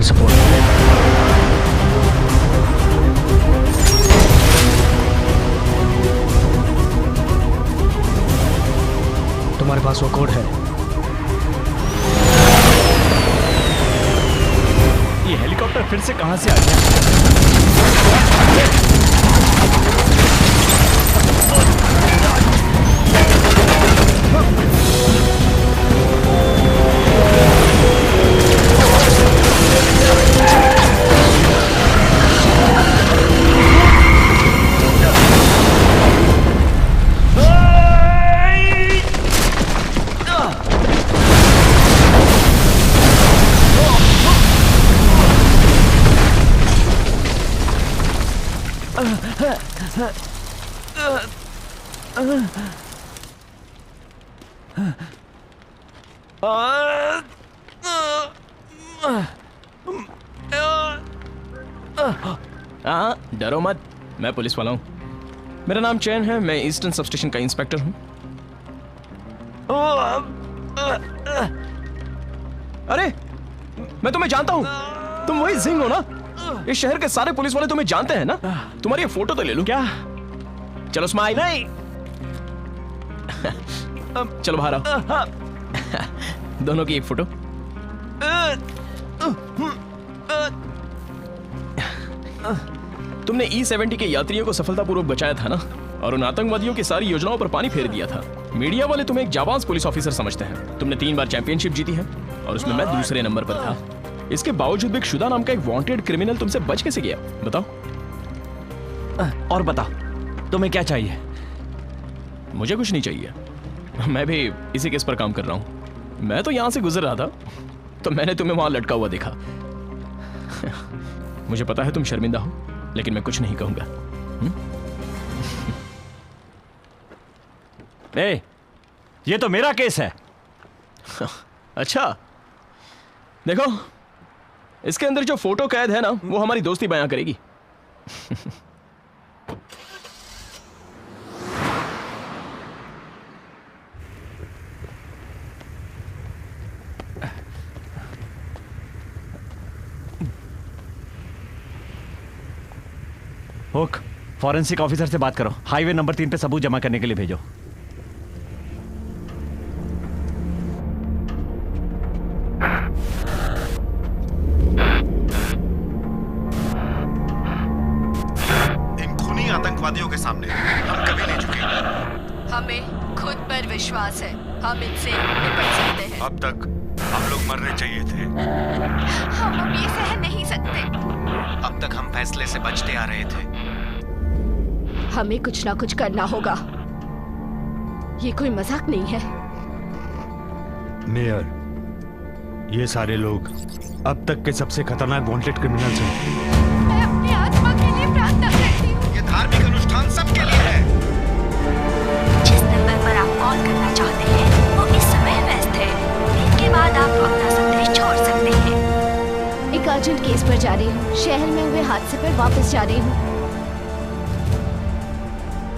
Support मिलेगा। तुम्हारे पास वो कोड है? ये हेलीकॉप्टर फिर से कहां से आ गया? डरो मत, मैं पुलिस वाला हूं। मेरा नाम चैन है, मैं ईस्टर्न सब स्टेशन का इंस्पेक्टर हूं। अरे मैं तुम्हें जानता हूं, तुम वही जिंग हो ना? इस शहर के सारे पुलिस वाले तुम्हें जानते हैं ना? तुम्हारी ये फोटो तो ले लूं क्या? चलो स्माइल। नहीं चलो बाहर आओ। दोनों की एक फोटो। तुमने E-70 के यात्रियों को सफलतापूर्वक बचाया था ना, और उन आतंकवादियों की सारी योजनाओं पर पानी फेर दिया था। मीडिया वाले तुम्हें एक जाबाज पुलिस ऑफिसर समझते हैं। तुमने 3 बार चैंपियनशिप जीती है और उसमें मैं दूसरे नंबर पर था। इसके बावजूद भी शुदा नाम का एक वांटेड क्रिमिनल तुमसे बच कैसे गया? बताओ। और बताओ, तुम्हें क्या चाहिए? मुझे कुछ नहीं चाहिए, मैं भी इसी केस पर काम कर रहा हूं। मैं तो यहां से गुजर रहा था तो मैंने तुम्हें वहां लटका हुआ देखा। मुझे पता है तुम शर्मिंदा हो, लेकिन मैं कुछ नहीं कहूंगा। ए, ये तो मेरा केस है। अच्छा, देखो इसके अंदर जो फोटो कैद है ना, वो हमारी दोस्ती बयां करेगी। हुक, फॉरेंसिक ऑफिसर से बात करो। हाईवे नंबर 3 पे सबूत जमा करने के लिए भेजो। इन खूनी आतंकवादियों के सामने हम कभी नहीं झुकेंगे। हमें खुद पर विश्वास है, हम इनसे निपट सकते हैं। अब तक हम लोग मरने चाहिए थे। हम अब ये सह नहीं सकते। अब तक हम फैसले से बचते आ रहे थे। हमें कुछ ना कुछ करना होगा। ये कोई मजाक नहीं है। मेयर, ये सारे लोग अब तक के सबसे खतरनाक वांटेड क्रिमिनल्स हैं। मैं अपनी आत्मा के लिए प्रार्थना करती हूँ। ये धार्मिक अनुष्ठान सबके लिए है। जिस नंबर पर आप कॉल करना चाहते हैं वो इस समय व्यस्त है। इसके बाद आप अपना संदेश छोड़ सकते हैं। एक अर्जेंट केस पर जा रही हूँ। शहर में हुए हादसे पर वापस जा रही हूँ।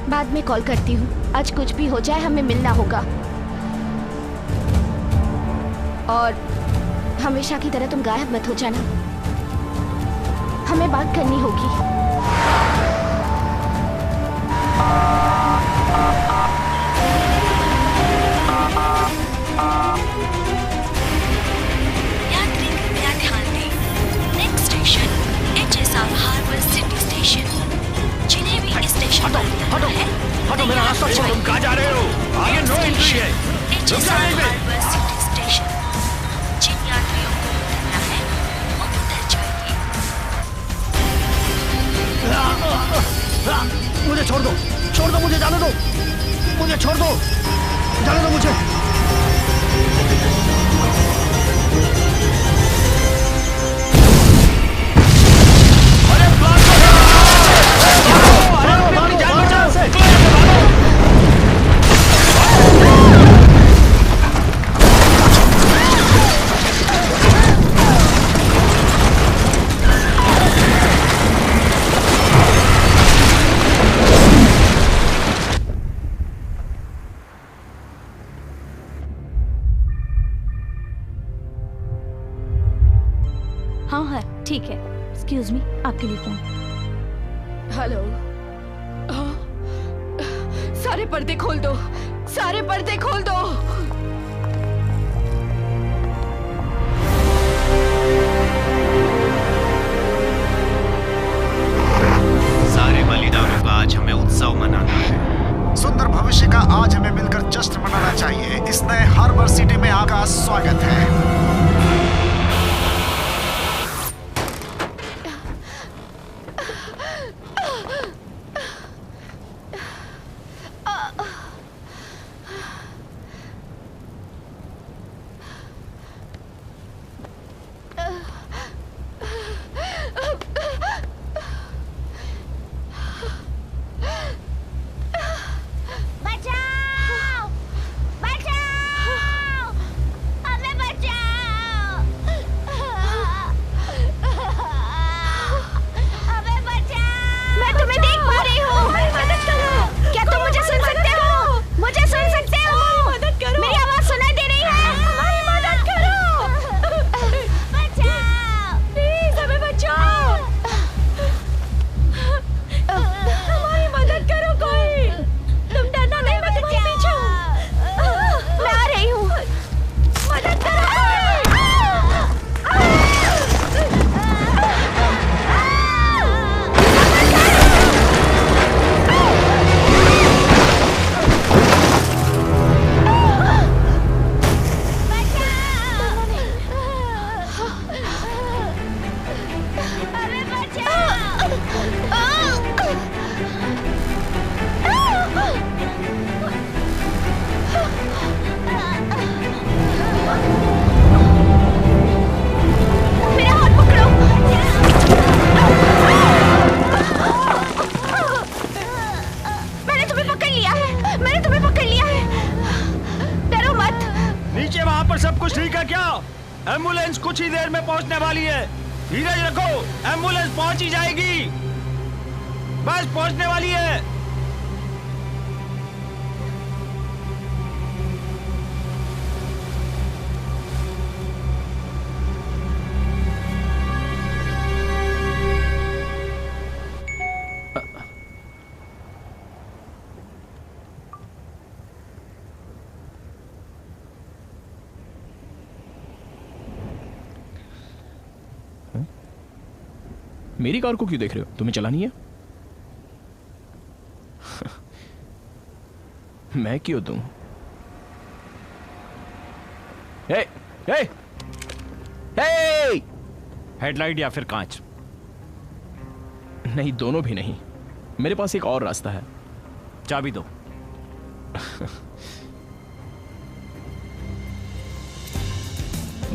बाद में कॉल करती हूँ। आज कुछ भी हो जाए हमें मिलना होगा, और हमेशा की तरह तुम गायब मत हो जाना। हमें बात करनी होगी। यात्री कृपया ध्यान दें। Next station HSR harbour city station. जिन्हें भी इस स्टेशन पर उतरना है, हटो, मेरा रास्ता छोड़ो। तुम कहाँ जा रहे हो? आगे नो एंट्री है। HSR harbour city station. जिन यात्रियों को उतरना है वो उतर जाएंगे। मुझे छोड़ दो, छोड़ दो, मुझे जाने दो, मुझे छोड़ दो, जाने दो मुझे। अरे प्लान हाँ हाँ ठीक है। एक्सक्यूज मी, आपके लिए फोन। हेलो। सारे पर्दे खोल दो, सारे पर्दे खोल दो। सारे बलिदानों का आज हमें उत्सव मनाना है। सुंदर भविष्य का आज हमें मिलकर जश्न मनाना चाहिए। इस नए हार्बर सिटी में आपका स्वागत है। एम्बुलेंस कुछ ही देर में पहुंचने वाली है। धीरज रखो, एम्बुलेंस पहुंच ही जाएगी। बस पहुंचने वाली है। मेरी कार को क्यों देख रहे हो? तुम्हें चलानी है? मैं क्यों दूं? हे, हे, हे! हेडलाइट या फिर कांच? नहीं, दोनों भी नहीं। मेरे पास एक और रास्ता है। चाबी दो।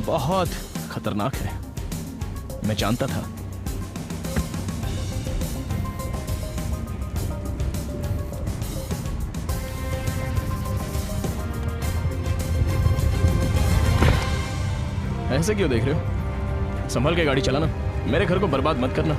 बहुत खतरनाक है, मैं जानता था। ऐसे क्यों देख रहे हो? संभल के गाड़ी चलाना, मेरे घर को बर्बाद मत करना।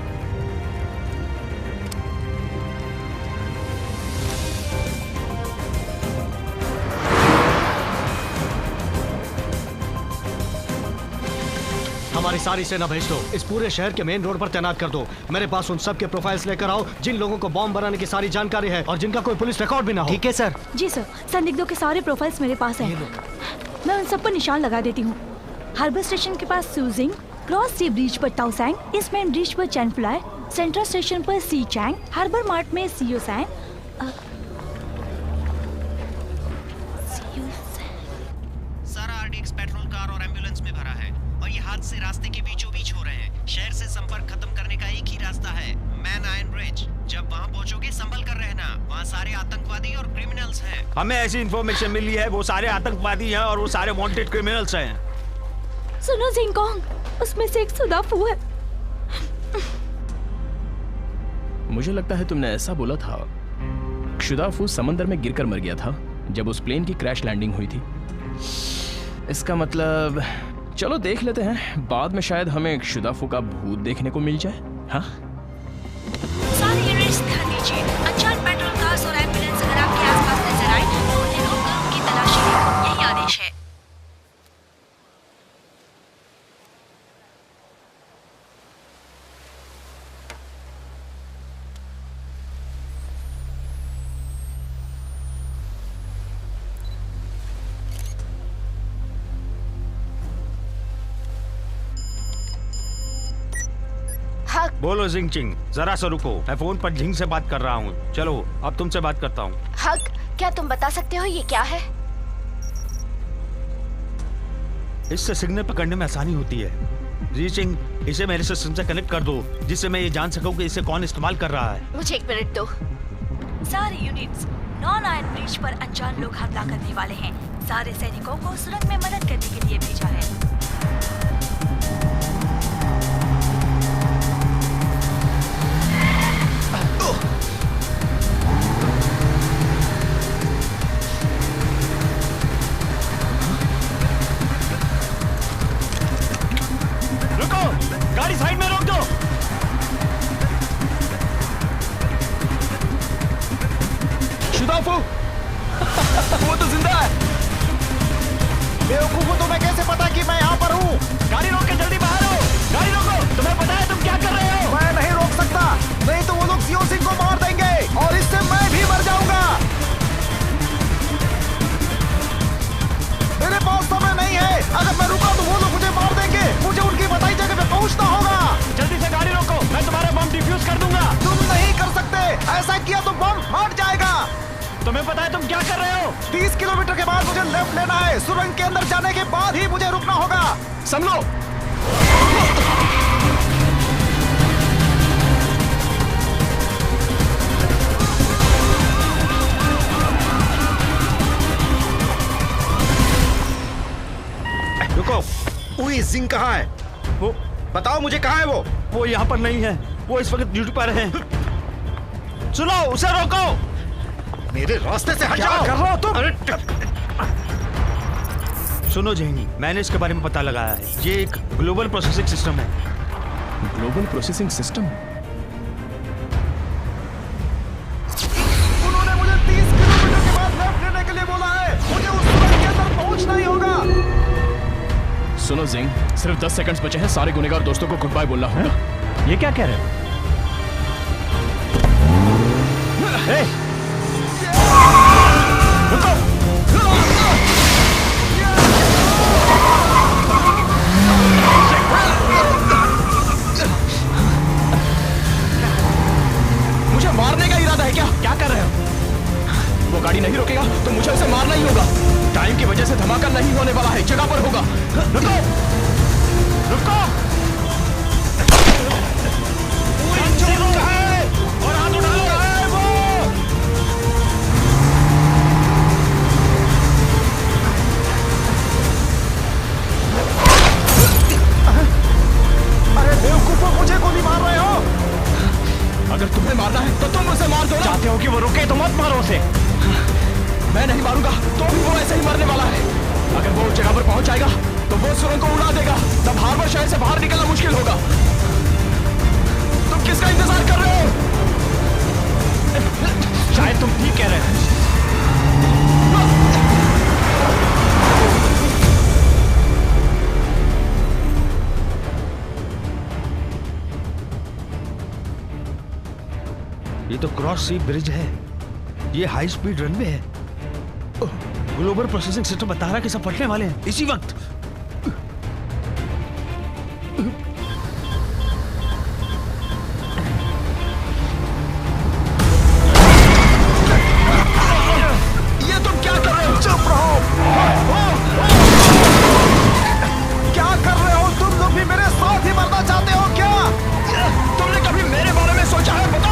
हमारी सारी सेना भेज दो, इस पूरे शहर के मेन रोड पर तैनात कर दो। मेरे पास उन सब के प्रोफाइल्स लेकर आओ जिन लोगों को बॉम्ब बनाने की सारी जानकारी है और जिनका कोई पुलिस रिकॉर्ड भी ना हो। ठीक है सर। जी सर, संदिग्धों के सारे प्रोफाइल्स मेरे पास हैं। मैं उन सब पर निशान लगा देती हूँ। हार्बर स्टेशन के पास सूजिंग, क्रॉस सी ब्रिज पर ताओसैंग, ईस्ट मेन ब्रिज पर चैनफ्लाई, सेंट्रल स्टेशन पर सी चैंग, हार्बर मार्ट में सियोसैंग। सारा आरडीएक्स पेट्रोल कार और एम्बुलेंस में भरा है और ये हादसे रास्ते के बीचों बीच हो रहे हैं। शहर से संपर्क खत्म करने का एक ही रास्ता है, मैन आयरन ब्रिज। जब वहाँ पहुँचोगे संभल कर रहना, वहाँ सारे आतंकवादी और क्रिमिनल्स हैं। हमें ऐसी इंफॉर्मेशन मिली है, वो सारे आतंकवादी हैं और वो सारे वांटेड क्रिमिनल्स हैं। सुनो जिंगकोंग, उसमें से एक सुदाफू है। मुझे लगता है तुमने ऐसा बोला था। शुदाफू समंदर में गिरकर मर गया था जब उस प्लेन की क्रैश लैंडिंग हुई थी। इसका मतलब चलो देख लेते हैं, बाद में शायद हमें एक शुदाफू का भूत देखने को मिल जाए। हाँ, सारे यूनिट्स ध्यान दीजिए। अनचार्ट पेट्रोल कार्स और एम्बुलेंस अगर आपके आसपास नजर आए तो उन्हें रोककर उनकी तलाशी लें। यही आदेश है। बोलो जिंग चिंग, जरा सा रुको, मैं फोन पर झिंग से बात कर रहा हूँ। चलो अब तुमसे बात करता हूँ। हक, क्या तुम बता सकते हो ये क्या है? इससे सिग्नल पकड़ने में आसानी होती है। रीचिंग, इसे मेरे सिस्टम से कनेक्ट कर दो, जिससे मैं ये जान सकूं कि इसे कौन इस्तेमाल कर रहा है। मुझे 1 मिनट दो। सारे यूनिट्स नॉन आयन ब्रिज पर अनजान लोग हमला करने वाले हैं। सारे सैनिकों को सुरंग में मदद करने के लिए भेजा है। रुको, गाड़ी साइड में रोक दो। शुदाफू वो तो जिंदा है। बेवकूफों, तुम्हें कैसे पता कि मैं यहाँ पर हूँ? गाड़ी रोक के जल्दी बाहर आओ। गाड़ी रोको, तुम्हें पता है तुम क्या कर रहे हो? मैं नहीं रोक सकता, नहीं तो वो लोग सियो सिंह को मार देंगे और इससे मैं भी मर जाऊंगा। मेरे पास समय नहीं है, अगर मैं रुका तो वो लोग मुझे मार देंगे। मुझे उनकी बताई जगह पे पहुंचना होगा। जल्दी से गाड़ी रोको, मैं तुम्हारा बम डिफ्यूज कर दूंगा। तुम नहीं कर सकते, ऐसा किया तो बम फट जाएगा। तुम्हें पता है तुम क्या कर रहे हो? 30 किलोमीटर के बाद मुझे लेफ्ट लेना है। सुरंग के अंदर जाने के बाद ही मुझे रुकना होगा। संभलो। रुको, उई सिंह कहाँ है? वो बताओ मुझे, कहाँ है वो? वो यहाँ पर नहीं है, वो इस वक्त ड्यूटी पर है। सुनो, उसे रोको। मेरे रास्ते से हट क्या जाओ। कर रहे हो तुम? सुनो जेनी, मैंने इसके बारे में पता लगाया है। ये एक ग्लोबल प्रोसेसिंग सिस्टम है। Global processing system? उन्होंने मुझे 30 किलोमीटर के बाद लेफ्ट लेने के लिए बोला है। मुझे उस सुरंग के अंदर पहुंचना ही होगा। सुनो जिंग, सिर्फ 10 सेकंड्स बचे हैं। सारे गुनहगार दोस्तों को गुड बाय बोलना होगा। ये क्या कह रहे हो? रुको। मुझे मारने का इरादा है क्या? क्या कर रहे हो? वो गाड़ी नहीं रोकेगा तो मुझे उसे मारना ही होगा। टाइम की वजह से धमाका नहीं होने वाला है, जगह पर होगा। रुको, रुको। और हाथ उठा लो। अरे बेवकूफों, मुझे गोली मार रहे हो। अगर तुम्हें मारना है तो तुम उसे मार दो ना। चाहते हो कि वो रुके तो मत मारो उसे। मैं नहीं मारूंगा तो भी वो ऐसे ही मरने वाला है। अगर वो उस जगह पर पहुंच जाएगा तो वो सुरंग को उड़ा देगा। तब हार्बर शहर से बाहर निकलना मुश्किल होगा। तुम किसका इंतजार कर रहे हो? शायद तुम ठीक कह रहे हो। ये तो क्रॉस सी ब्रिज है। ये हाई स्पीड रनवे है। ग्लोबल प्रोसेसिंग सिस्टम बता रहा है कि सब फटने वाले हैं इसी वक्त। ये तुम क्या कर रहे हो? चुप रहो। क्या कर रहे हो तुम लोग? भी मेरे साथ ही मरना चाहते हो क्या? तुमने कभी मेरे बारे में सोचा है? बताओ।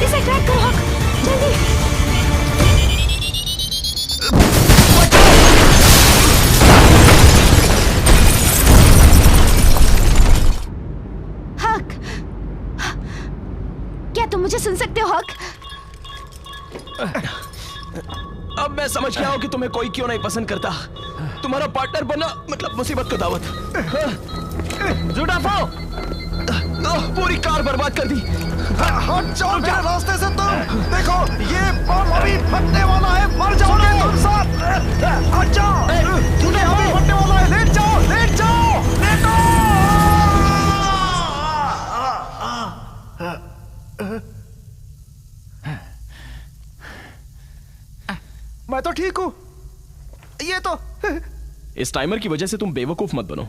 इसे ट्रैक करो हक, जल्दी। हक, क्या तुम मुझे सुन सकते हो हक? अब मैं समझ गया हूं कि तुम्हें कोई क्यों नहीं पसंद करता। तुम्हारा पार्टनर बनना मतलब मुसीबत को दावत। जुड़ाफो! पूरी कार बर्बाद कर दी। हट जाओ मेरे रास्ते से तुम। देखो ये बम अभी फटने वाला है, मर जाओगे तुम सब। हट जाओ, तूने अभी फटने वाला है। लेट जाओ, लेट जाओ, लेटो। मैं तो ठीक हूँ। ये तो इस टाइमर की वजह से तुम बेवकूफ मत बनो।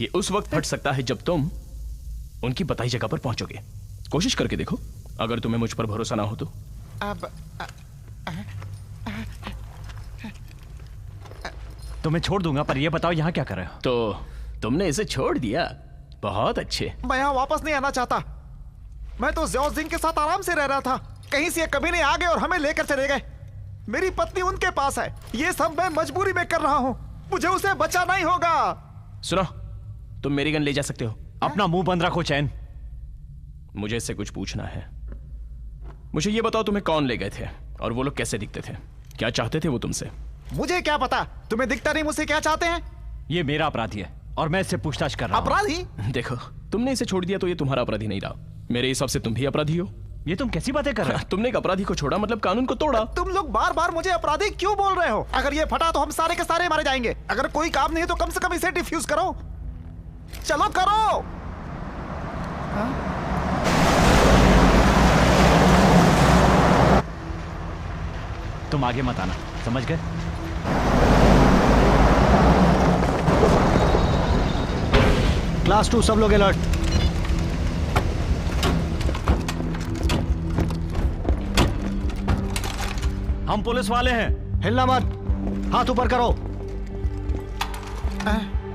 ये उस वक्त फट सकता है जब तुम उनकी बताई जगह पर पहुंचोगे। कोशिश करके देखो, अगर तुम्हें मुझ पर भरोसा ना हो तो। तुम्हें छोड़ दूंगा, पर ये बताओ यहाँ क्या कर रहे हो? तो तुमने इसे छोड़ दिया, बहुत अच्छे। मैं यहाँ वापस नहीं आना चाहता। मैं तो ज़ियाओ जिंग के साथ आराम से रह रहा था। कहीं से ये कभी नहीं आ गए और हमें लेकर चले गए। मेरी पत्नी उनके पास है। ये सब मैं मजबूरी में कर रहा हूँ। मुझे उसे बचाना ही होगा। सुनो, तुम मेरी गन ले जा सकते हो। अपना मुंह बंद रखो चैन। मुझे इससे कुछ पूछना है। मुझे ये बताओ, तुम्हें कौन ले गए थे और वो लोग कैसे दिखते थे? क्या चाहते थे वो तुमसे? मुझे क्या पता, तुम्हें दिखता नहीं मुझसे क्या चाहते हैं। ये मेरा अपराधी है और मैं इससे पूछताछ कर रहा हूं। अपराधी? देखो, तुमने इसे छोड़ दिया तो ये तुम्हारा अपराधी नहीं रहा। मेरे हिसाब से तुम भी अपराधी हो। ये तुम कैसी बातें कर रहे हो? तुमने एक अपराधी को छोड़ा मतलब कानून को तोड़ा। तुम लोग बार बार मुझे अपराधी क्यों बोल रहे हो? अगर ये फटा तो हम सारे के सारे मारे जाएंगे। अगर कोई काम नहीं है तो कम से कम इसे डिफ्यूज करो। चलो करो। तुम आगे मत आना, समझ गए? क्लास 2 सब लोग अलर्ट। हम पुलिस वाले हैं, हिलना मत। हाथ ऊपर करो।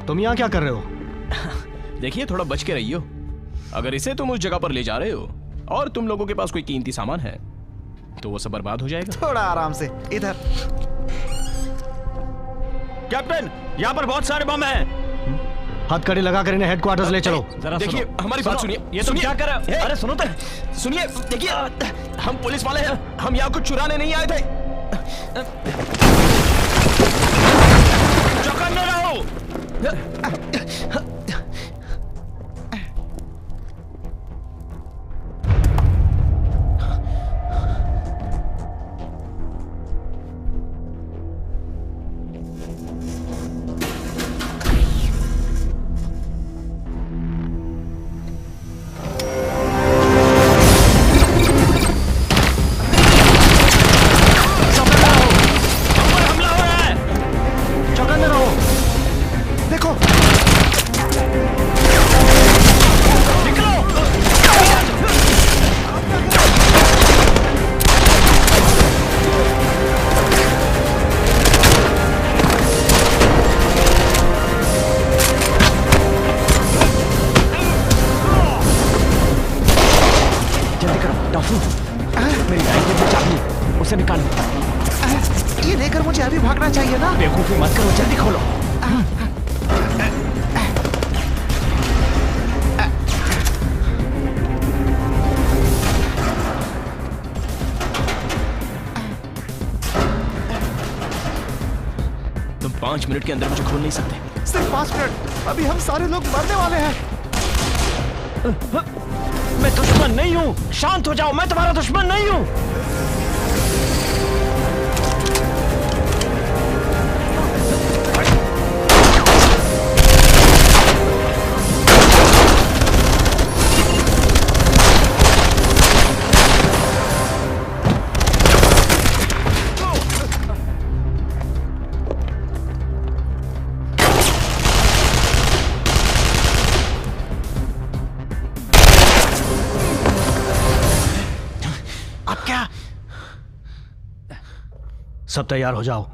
तुम यहाँ क्या कर रहे हो? देखिए, थोड़ा बच के रहियो। अगर इसे तुम उस जगह पर ले जा रहे हो और तुम लोगों के पास कोई कीमती सामान है तो वो सब बर्बाद हो जाएगा। थोड़ा आराम से, इधर। कैप्टन, यहाँ पर बहुत सारे बम हैं। हथकड़ी लगा कर इन्हें हेडक्वार्टर्स ले चलो। जरा देखिए, हमारी बात सुनिए। ये तुम क्या कर रहे हो? अरे सुनो तो। सुनिए, देखिए, हम पुलिस वाले हैं। हम यहाँ कुछ चुराने नहीं आए थे। चौकन्ने रहो। ये लेकर मुझे अभी भागना चाहिए ना? बेवकूफी मत करो, जल्दी खोलो। तुम 5 मिनट के अंदर मुझे खोल नहीं सकते। सिर्फ 5 मिनट? अभी हम सारे लोग मरने वाले हैं। मैं दुश्मन नहीं हूँ, शांत हो जाओ। मैं तुम्हारा दुश्मन नहीं हूँ। सब तैयार हो जाओ।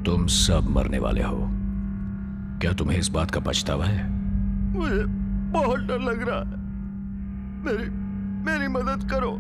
तुम सब मरने वाले हो। क्या तुम्हें इस बात का पछतावा है? मुझे बहुत डर लग रहा है। मेरी मदद करो।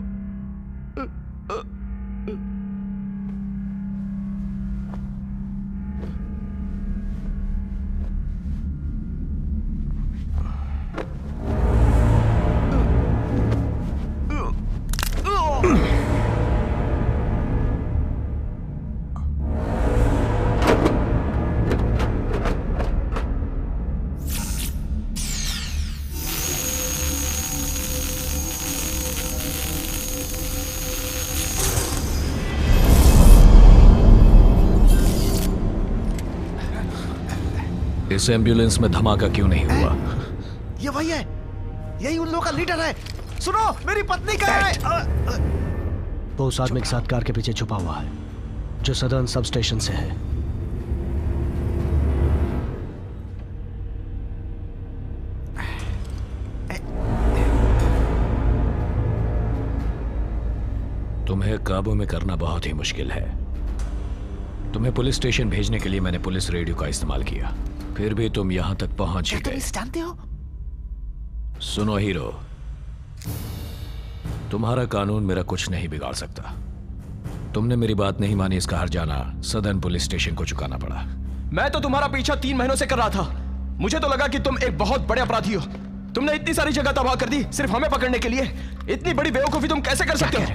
इस एम्बुलेंस में धमाका क्यों नहीं हुआ? ये वही है, यही उन लोगों का लीडर है। सुनो, मेरी पत्नी का है। वो उस आदमी के साथ कार के पीछे छुपा हुआ है जो सदर्न सब स्टेशन से है। तुम्हें काबू में करना बहुत ही मुश्किल है। तुम्हें पुलिस स्टेशन भेजने के लिए मैंने पुलिस रेडियो का इस्तेमाल किया, फिर भी तुम यहां तक पहुंच ही गए। जानते हो? सुनो हीरो, तुम्हारा कानून मेरा कुछ नहीं बिगाड़ सकता। तुमने मेरी बात नहीं मानी, इसका हर्जाना सदर्न पुलिस स्टेशन को चुकाना पड़ा। मैं तो तुम्हारा पीछा 3 महीनों से कर रहा था। मुझे तो लगा कि तुम एक बहुत बड़े अपराधी हो। तुमने इतनी सारी जगह तबाह कर दी सिर्फ हमें पकड़ने के लिए। इतनी बड़ी बेवकूफी तुम कैसे कर सकते हो?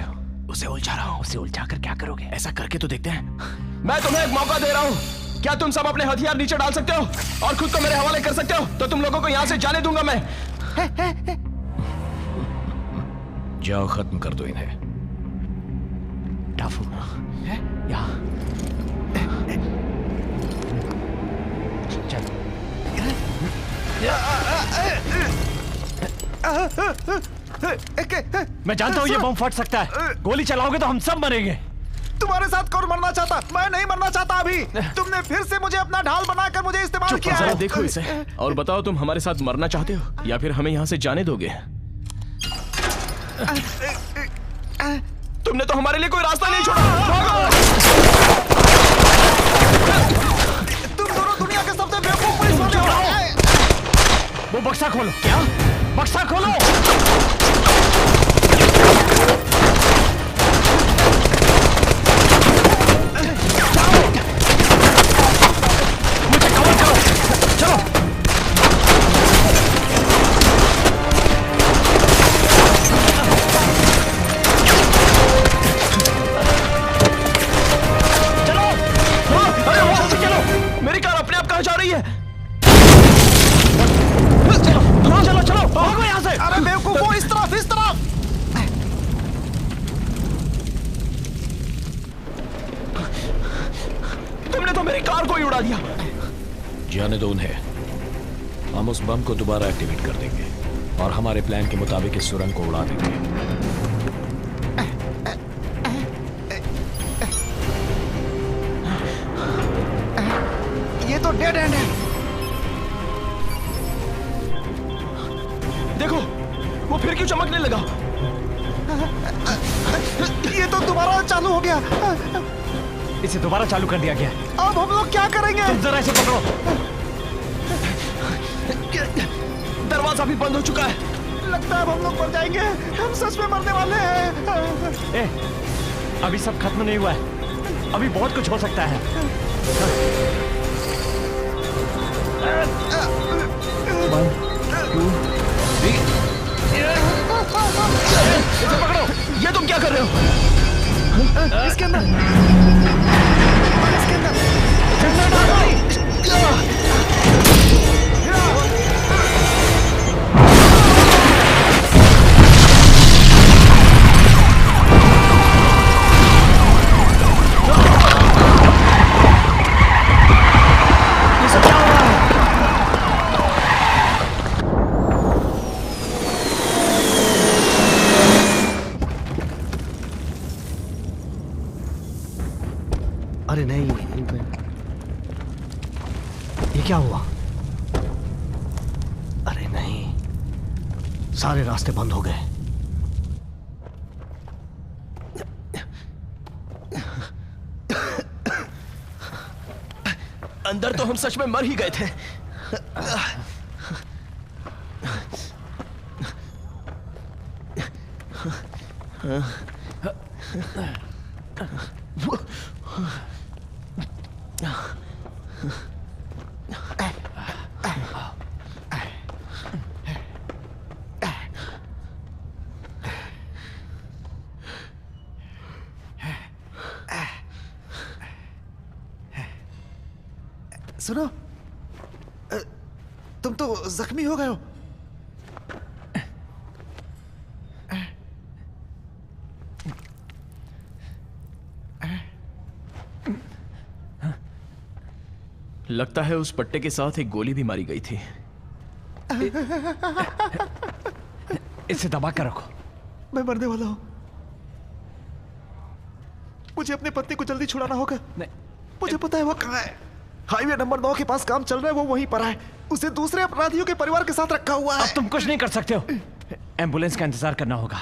उसे उलझा रहा हूं। उसे उलझा कर क्या करोगे? ऐसा करके तो देखते हैं। मैं तुम्हें एक मौका दे रहा हूं। क्या तुम सब अपने हथियार नीचे डाल सकते हो और खुद को मेरे हवाले कर सकते हो? तो तुम लोगों को यहां से जाने दूंगा मैं। जाओ, खत्म कर दो इन्हें। टाफू यहाँ चल। मैं जानता हूँ ये बम फट सकता है। गोली चलाओगे तो हम सब मरेंगे। तुम्हारे साथ कौन मरना चाहता? मैं नहीं मरना चाहता। अभी तुमने फिर से मुझे अपना ढाल बनाकर मुझे इस्तेमाल किया जरा है। देखो इसे और बताओ, तुम हमारे साथ मरना चाहते हो या फिर हमें यहाँ से जाने दोगे? तुमने तो हमारे लिए कोई रास्ता नहीं छोड़ा। तुम दोनों दुनिया के सबसे बेवकूफ पुलिस वाले हो। वो बक्सा खोलो। क्या बक्सा खोलो? मुझे कवर करो। चलो। मेरी कार अपने आप कहां जा रही है? चलो चलो भागो यहाँ से। अरे बेवकूफो, इस तरफ इस तरफ। तुमने तो मेरी कार को ही उड़ा दिया। जाने दो उन्हें। हम उस बम को दोबारा एक्टिवेट कर देंगे और हमारे प्लान के मुताबिक इस सुरंग को उड़ा देंगे। ये तो डेड एंड है। देखो वो फिर क्यों चमकने लगा? ये तो दोबारा चालू हो गया। इसे दोबारा चालू कर दिया गया। अब हम लोग क्या करेंगे? तुम जरा इसे पकड़ो। दरवाजा भी बंद हो चुका है। लगता है अब हम लोग मर जाएंगे। हम सच में मरने वाले हैं। ए, अभी सब खत्म नहीं हुआ है। अभी बहुत कुछ हो सकता है। 1 2 3। इसे पकड़ो। ये तुम क्या कर रहे हो? इसके अंदर इसके अंदर अरे नहीं, ये क्या हुआ? अरे नहीं, सारे रास्ते बंद हो गए। अंदर तो हम सच में मर ही गए थे। सुनो, तुम तो जख्मी हो गए हो। लगता है उस पट्टे के साथ एक गोली भी मारी गई थी। इसे दबा कर रखो। मैं मरने वाला हूं। मुझे अपनी पत्नी को जल्दी छुड़ाना होगा। मुझे पता है वो कहाँ है। हाईवे नंबर 9 के पास काम चल रहा है, वो वहीं पर है। उसे दूसरे अपराधियों के परिवार के साथ रखा हुआ है। अब तुम कुछ नहीं कर सकते हो। एम्बुलेंस का इंतजार करना होगा।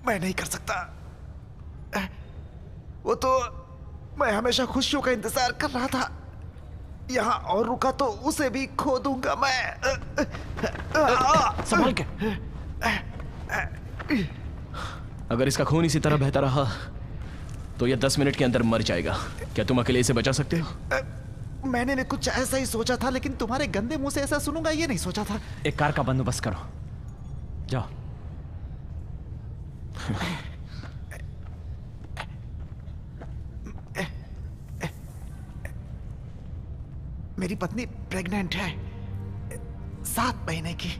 मैं नहीं कर सकता। वो तो मैं हमेशा खुशियों का इंतजार कर रहा था। यहाँ और रुका तो उसे भी खो दूंगा मैं। संभाल के। अगर इसका खून इसी तरह बहता रहा तो यह 10 मिनट के अंदर मर जाएगा। क्या तुम अकेले इसे बचा सकते हो? मैंने भी कुछ ऐसा ही सोचा था, लेकिन तुम्हारे गंदे मुंह से ऐसा सुनूंगा ये नहीं सोचा था। एक कार का बंदोबस्त करो, जाओ। मेरी पत्नी प्रेग्नेंट है, 7 महीने की।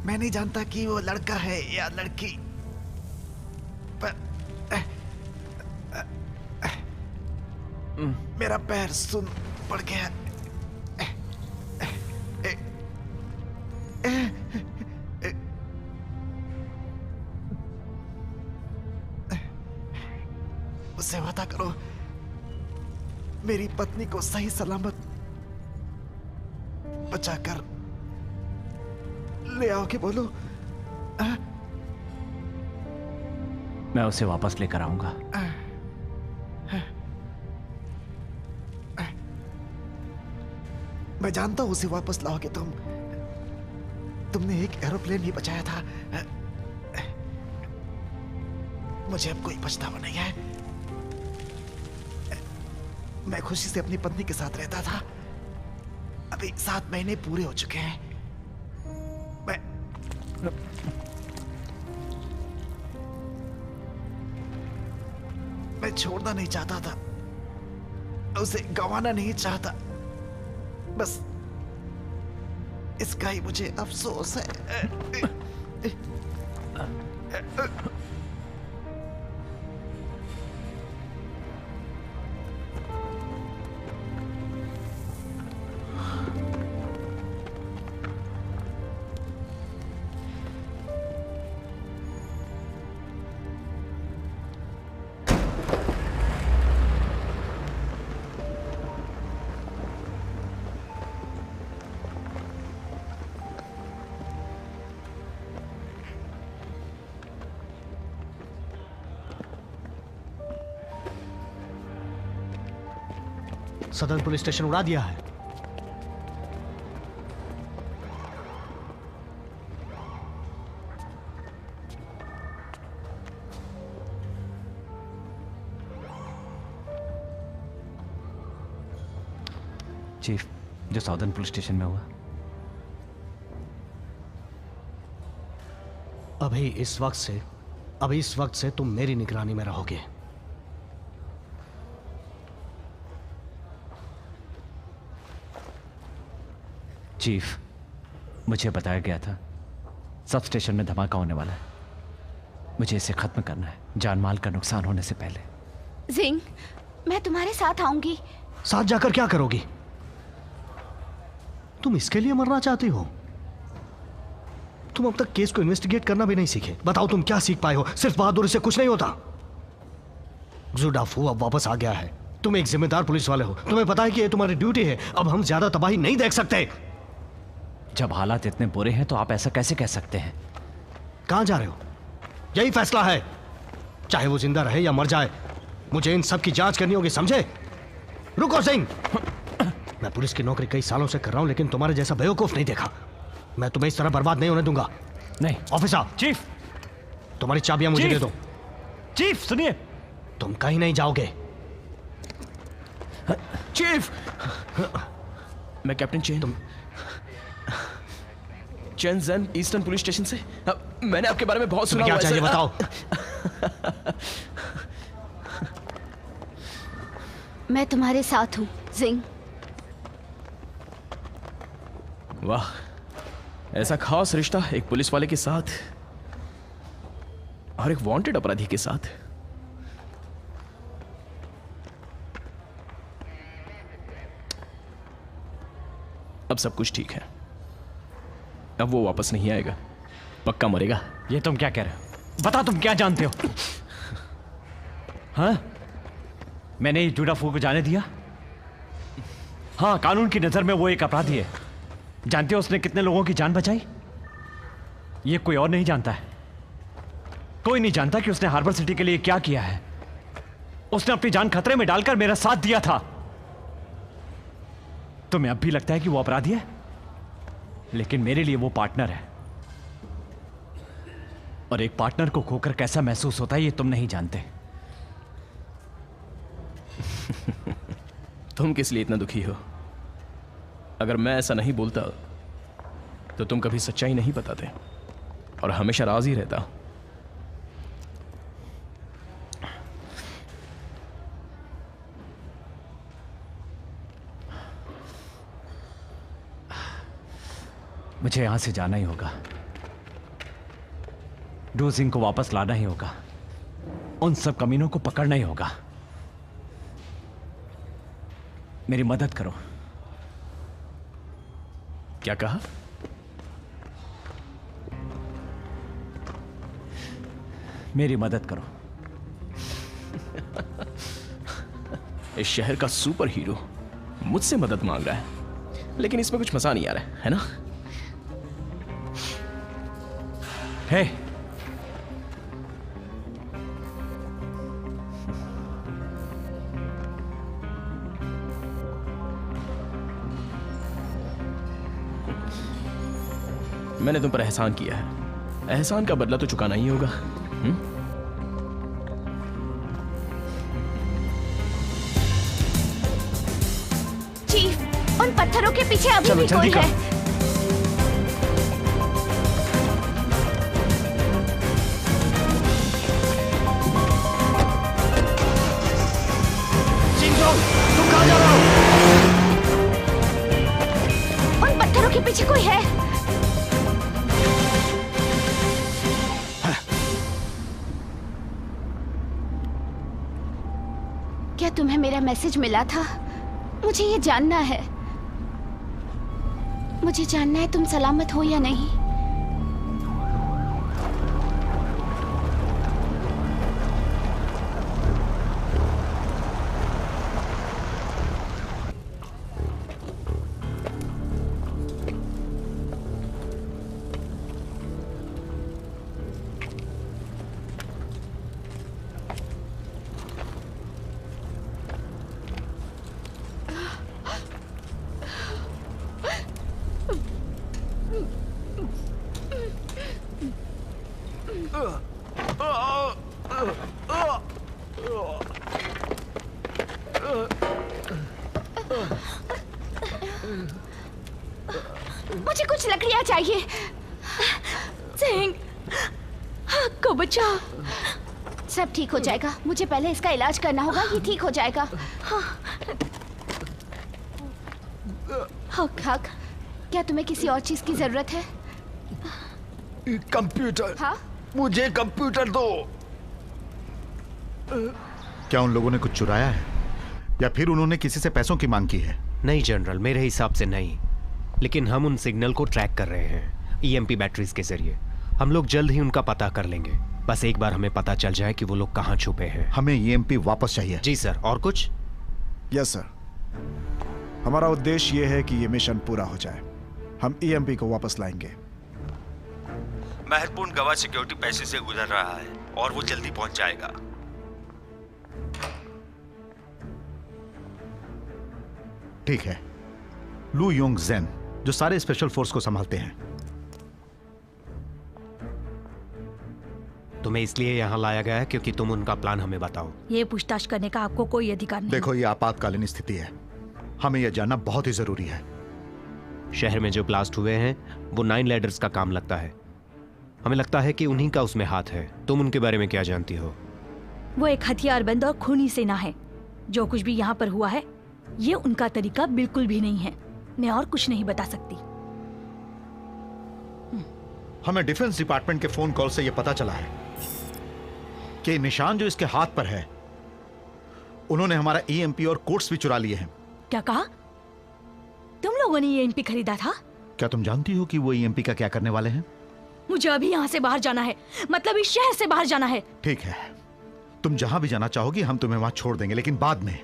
मैं नहीं जानता कि वो लड़का है या लड़की, पर मेरा पैर सुन पड़ गया। उससे वादा करो, मेरी पत्नी को सही सलामत बचाकर ले आओगे। बोलो। मैं उसे वापस लेकर आऊंगा। मैं जानता हूं उसे वापस लाओगे तुम। तुमने एक एरोप्लेन ही बचाया था। मुझे अब कोई पछतावा नहीं है। मैं खुशी से अपनी पत्नी के साथ रहता था। अभी 7 महीने पूरे हो चुके हैं। मैं छोड़ना नहीं चाहता था, उसे गंवाना नहीं चाहता। बस इसका ही मुझे अफसोस है। सदर्न पुलिस स्टेशन उड़ा दिया है। चीफ, जो साउदर्न पुलिस स्टेशन में हुआ। अभी इस वक्त से तुम मेरी निगरानी में रहोगे। चीफ, मुझे बताया गया था सब स्टेशन में धमाका होने वाला है। मुझे इसे खत्म करना है, जान माल का नुकसान होने से पहले। जिंग, मैं तुम्हारे साथ आऊंगी। साथ जाकर क्या करोगी? तुम इसके लिए मरना चाहती हो? तुम अब तक केस को इन्वेस्टिगेट करना भी नहीं सीखे। बताओ तुम क्या सीख पाए हो? सिर्फ बहादुरी से कुछ नहीं होता। जुडाफू अब वापस आ गया है। तुम एक जिम्मेदार पुलिस वाले हो, तुम्हें पता है कि ये तुम्हारी ड्यूटी है। अब हम ज्यादा तबाही नहीं देख सकते। जब हालात इतने बुरे हैं तो आप ऐसा कैसे कह सकते हैं? कहां जा रहे हो? यही फैसला है, चाहे वो जिंदा रहे या मर जाए। मुझे इन सब की जांच करनी होगी, समझे? रुको सिंह, मैं पुलिस की नौकरी कई सालों से कर रहा हूं, लेकिन तुम्हारे जैसा बेवकूफ नहीं देखा। मैं तुम्हें इस तरह बर्बाद नहीं होने दूंगा। नहीं ऑफिसर, चीफ, तुम्हारी चाबियां मुझे चीफ! दे दो। चीफ सुनिए। तुम कहीं नहीं जाओगे। चीफ, मैं captain chain, chain Jain eastern police station से। मैंने आपके बारे में बहुत सुना। क्या हुआ है, चाहिए सर। बताओ। मैं तुम्हारे साथ हूँ जिंग। वाह, ऐसा खास रिश्ता एक पुलिस वाले के साथ और एक वांटेड अपराधी के साथ। अब सब कुछ ठीक है। अब वो वापस नहीं आएगा, पक्का मरेगा। ये तुम क्या कह रहे हो? बता, तुम क्या जानते हो? हाँ, मैंने इस जुडाफू को जाने दिया? हाँ, कानून की नजर में वो एक अपराधी है। जानते हो उसने कितने लोगों की जान बचाई? ये कोई और नहीं जानता है। कोई नहीं जानता कि उसने हार्बर सिटी के लिए क्या किया है। उसने अपनी जान खतरे में डालकर मेरा साथ दिया था। तुम्हें अब भी लगता है कि वो अपराधी है, लेकिन मेरे लिए वो पार्टनर है। और एक पार्टनर को खोकर कैसा महसूस होता है ये तुम नहीं जानते। तुम किस लिए इतना दुखी हो? अगर मैं ऐसा नहीं बोलता तो तुम कभी सच्चाई नहीं बताते और हमेशा राज ही रहता। मुझे यहां से जाना ही होगा। डू सिंह को वापस लाना ही होगा। उन सब कमीनों को पकड़ना ही होगा। मेरी मदद करो। क्या कहा? मेरी मदद करो। इस शहर का सुपर हीरो मुझसे मदद मांग रहा है, लेकिन इसमें कुछ मजा नहीं आ रहा है ना? हे, मैंने तुम पर एहसान किया है, एहसान का बदला तो चुकाना ही होगा। चीफ, उन पत्थरों के पीछे अभी भी कोई है। तुम कहां जा रहे हो? उन पत्थरों के पीछे कोई है। क्या तुम्हें मेरा मैसेज मिला था? मुझे ये जानना है। मुझे जानना है तुम सलामत हो या नहीं। मुझे कुछ लकड़ियां चाहिए। सिंह, को बचाओ। सब ठीक हो जाएगा। मुझे पहले इसका इलाज करना होगा। ये ठीक हो जाएगा। हक, क्या तुम्हें किसी और चीज की जरूरत है? कंप्यूटर। हाँ? मुझे कंप्यूटर दो। क्या उन लोगों ने कुछ चुराया है या फिर उन्होंने किसी से पैसों की मांग की है? नहीं जनरल, मेरे हिसाब से नहीं, लेकिन हम उन सिग्नल को ट्रैक कर रहे हैं ईएमपी बैटरीज के जरिए। हम लोग जल्द ही उनका पता कर लेंगे। बस एक बार हमें पता चल जाए कि वो लोग कहाँ छुपे हैं। हमें ईएमपी वापस चाहिए। जी सर। और कुछ? यस सर, हमारा उद्देश्य ये है कि ये मिशन पूरा हो जाए। हम ईएमपी को वापस लाएंगे। महत्वपूर्ण गवाह सिक्योरिटी पैसे से गुजर रहा है और वो जल्दी पहुंच जाएगा। ठीक है। लू योंग जेन जो सारे स्पेशल फोर्स को संभालते हैं, तुम्हें इसलिए यहाँ लाया गया है क्योंकि तुम उनका प्लान हमें बताओ। ये पूछताछ करने का आपको कोई अधिकार नहीं। देखो, ये आपातकालीन स्थिति है, हमें यह जानना बहुत ही जरूरी है। शहर में जो ब्लास्ट हुए हैं वो 9 लैडर्स का काम लगता है। हमें लगता है कि उन्हीं का उसमें हाथ है। तुम उनके बारे में क्या जानती हो? वो एक हथियारबंद और खूनी सेना है। जो कुछ भी यहाँ पर हुआ है ये उनका तरीका बिल्कुल भी नहीं है। मैं और कुछ नहीं बता सकती। हमें डिफेंस डिपार्टमेंट के फोन कॉल से यह पता चला है कि निशान जो इसके हाथ पर है, उन्होंने हमारा ईएमपी और कोट्स भी चुरा लिए हैं। क्या कहा? तुम लोगों ने ये ईएमपी खरीदा था? क्या तुम जानती हो कि वो ईएमपी का क्या करने वाले हैं? मुझे अभी यहाँ से बाहर जाना है, मतलब इस शहर से बाहर जाना है। ठीक है, तुम जहां भी जाना चाहोगी हम तुम्हें वहां छोड़ देंगे, लेकिन बाद में,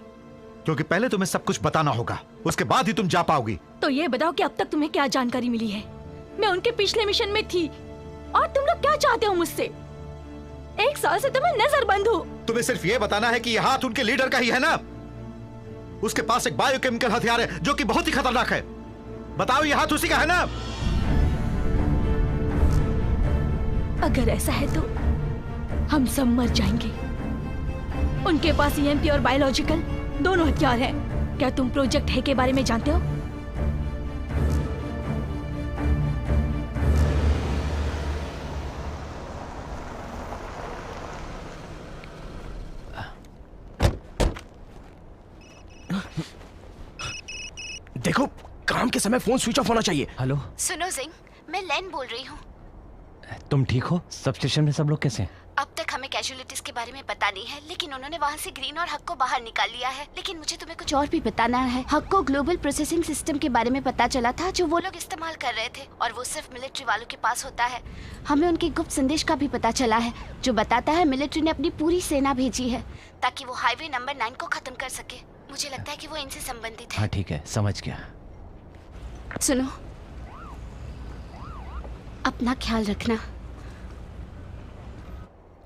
क्योंकि पहले तुम्हें सब कुछ बताना होगा, उसके बाद ही तुम जा पाओगी। तो ये बताओ कि अब तक तुम्हें क्या जानकारी मिली है? मैं उनके पिछले मिशन में थी और तुम लोग क्या चाहते हो मुझसे? 1 साल से तो मैं नजरबंद हूँ। तुम्हें सिर्फ ये बताना है कि यह हाथ उनके लीडर का ही है ना? उसके पास एक बायोकेमिकल हथियार है जो कि बहुत ही खतरनाक है। बताओ, यह हाथ उसी का है ना? अगर ऐसा है तो हम सब मर जाएंगे। उनके पास ईएमपी और बायोलॉजिकल दोनों हथियार हैं। क्या तुम प्रोजेक्ट है के बारे में जानते हो? देखो, काम के समय फोन स्विच ऑफ होना चाहिए। हेलो, सुनो जिंग, मैं लेन बोल रही हूँ। तुम ठीक हो? सब स्टेशन में सब लोग कैसे हैं? अब तक हमें कैजुअलिटीज के बारे में पता नहीं है, लेकिन उन्होंने वहाँ से ग्रीन और हक को बाहर निकाल लिया है। लेकिन मुझे तुम्हें कुछ और भी बताना है। हक को ग्लोबल प्रोसेसिंग सिस्टम के बारे में पता चला था जो वो लोग इस्तेमाल कर रहे थे, और वो सिर्फ मिलिट्री वालों के पास होता है। हमें उनके गुप्त संदेश का भी पता चला है जो बताता है मिलिट्री ने अपनी पूरी सेना भेजी है ताकि वो हाईवे नंबर 9 को खत्म कर सके। मुझे लगता है कि वो इनसे संबंधित है। हाँ ठीक है, समझ गया। सुनो, अपना ख्याल रखना।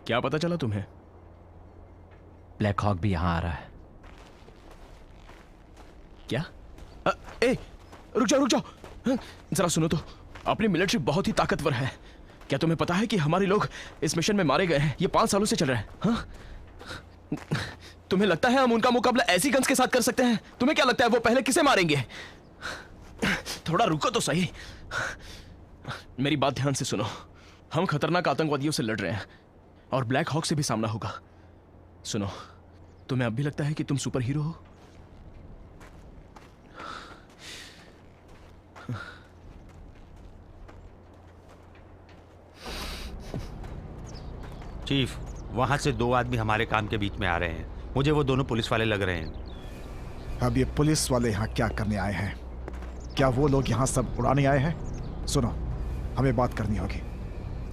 क्या पता चला तुम्हें? ब्लैक हॉक भी यहाँ आ रहा है। क्या? रुक जाओ, जरा सुनो तो। अपनी मिलिट्री बहुत ही ताकतवर है। क्या तुम्हें पता है कि हमारे लोग इस मिशन में मारे गए हैं? ये 5 सालों से चल रहा है। हाँ? तुम्हें लगता है हम उनका मुकाबला ऐसी गन्स के साथ कर सकते हैं? तुम्हें क्या लगता है वो पहले किसे मारेंगे? थोड़ा रुको तो सही। मेरी बात ध्यान से सुनो। हम खतरनाक आतंकवादियों से लड़ रहे हैं और ब्लैक हॉक से भी सामना होगा। सुनो, तुम्हें अब भी लगता है कि तुम सुपर हीरो हो? चीफ, वहां से 2 आदमी हमारे काम के बीच में आ रहे हैं। मुझे वो दोनों पुलिस वाले लग रहे हैं। अब ये पुलिस वाले यहाँ क्या करने आए हैं? क्या वो लोग यहाँ सब उड़ाने आए हैं? सुनो, हमें बात करनी होगी।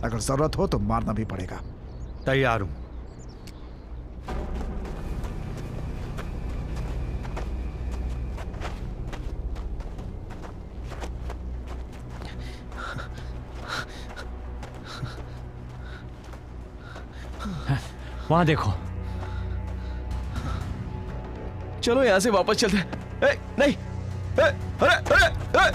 अगर जरूरत हो तो मारना भी पड़ेगा। तैयार हूं। वहां देखो। चलो यहां से वापस चलते हैं। नहीं, अरे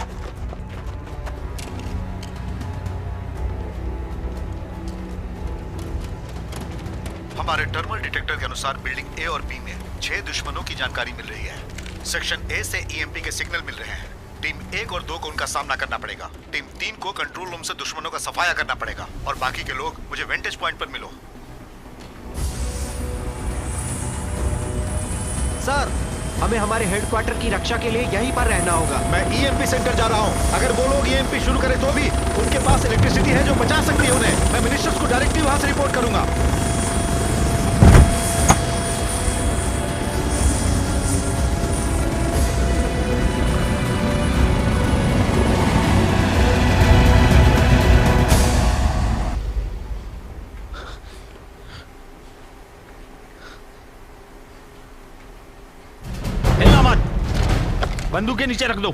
हमारे टर्मल डिटेक्टर के अनुसार बिल्डिंग ए और बी में 6 दुश्मनों की जानकारी मिल रही है। सेक्शन ए से ईएमपी के सिग्नल मिल रहे हैं। टीम 1 और 2 को उनका सामना करना पड़ेगा। टीम 3 को कंट्रोल रूम से दुश्मनों का सफाया करना पड़ेगा, और बाकी के लोग मुझे वेंटेज पॉइंट पर मिलो। सर, हमें हमारे हेडक्वार्टर की रक्षा के लिए यहीं पर रहना होगा। मैं ईएमपी सेंटर जा रहा हूं। अगर वो लोग ईएमपी शुरू करें तो भी उनके पास इलेक्ट्रिसिटी है जो बचा सकती है उन्हें। मैं मिनिस्टर्स को डायरेक्टली वहां से रिपोर्ट करूंगा। बंदूक के नीचे रख दो।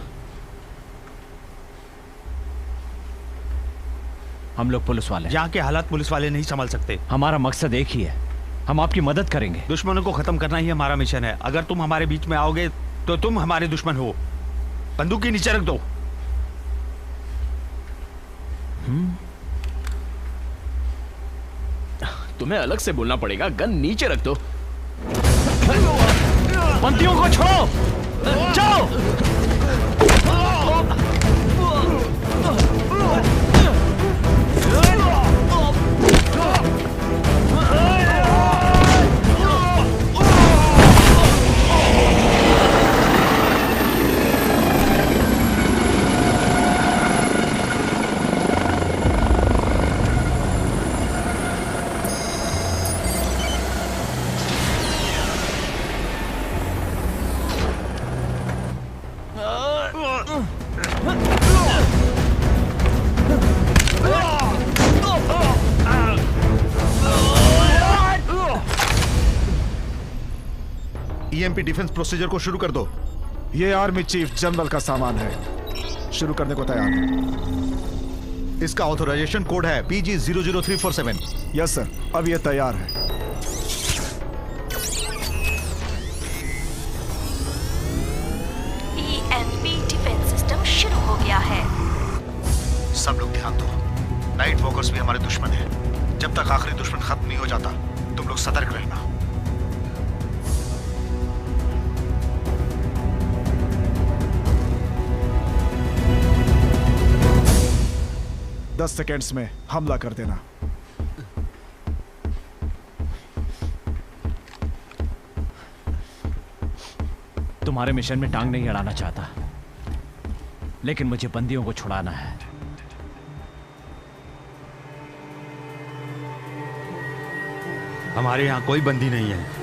हम लोग पुलिस वाले हैं। यहाँ के हालात पुलिस वाले नहीं संभाल सकते। हमारा मकसद एक ही है, हम आपकी मदद करेंगे। दुश्मनों को खत्म करना ही हमारा मिशन है। अगर तुम हमारे बीच में आओगे तो तुम हमारे दुश्मन हो। बंदूक के नीचे रख दो। तुम्हें अलग से बोलना पड़ेगा। गन नीचे रख दो। बंदियों को छोड़ो, जाओ। ईएमपी डिफेंस प्रोसीजर को शुरू कर दो। ये आर्मी चीफ जनरल का सामान है, शुरू करने को तैयार है। इसका ऑथराइजेशन कोड है PG 00347। यस सर, अब ये तैयार है। EMP डिफेंस सिस्टम शुरू हो गया है। सब लोग ध्यान दो, नाइट वॉकर्स भी हमारे दुश्मन हैं। जब तक आखिरी दुश्मन खत्म नहीं हो जाता, तुम लोग सतर्क रहना। 10 सेकेंड्स में हमला कर देना। तुम्हारे मिशन में टांग नहीं अड़ाना चाहता, लेकिन मुझे बंदियों को छुड़ाना है। हमारे यहाँ कोई बंदी नहीं है।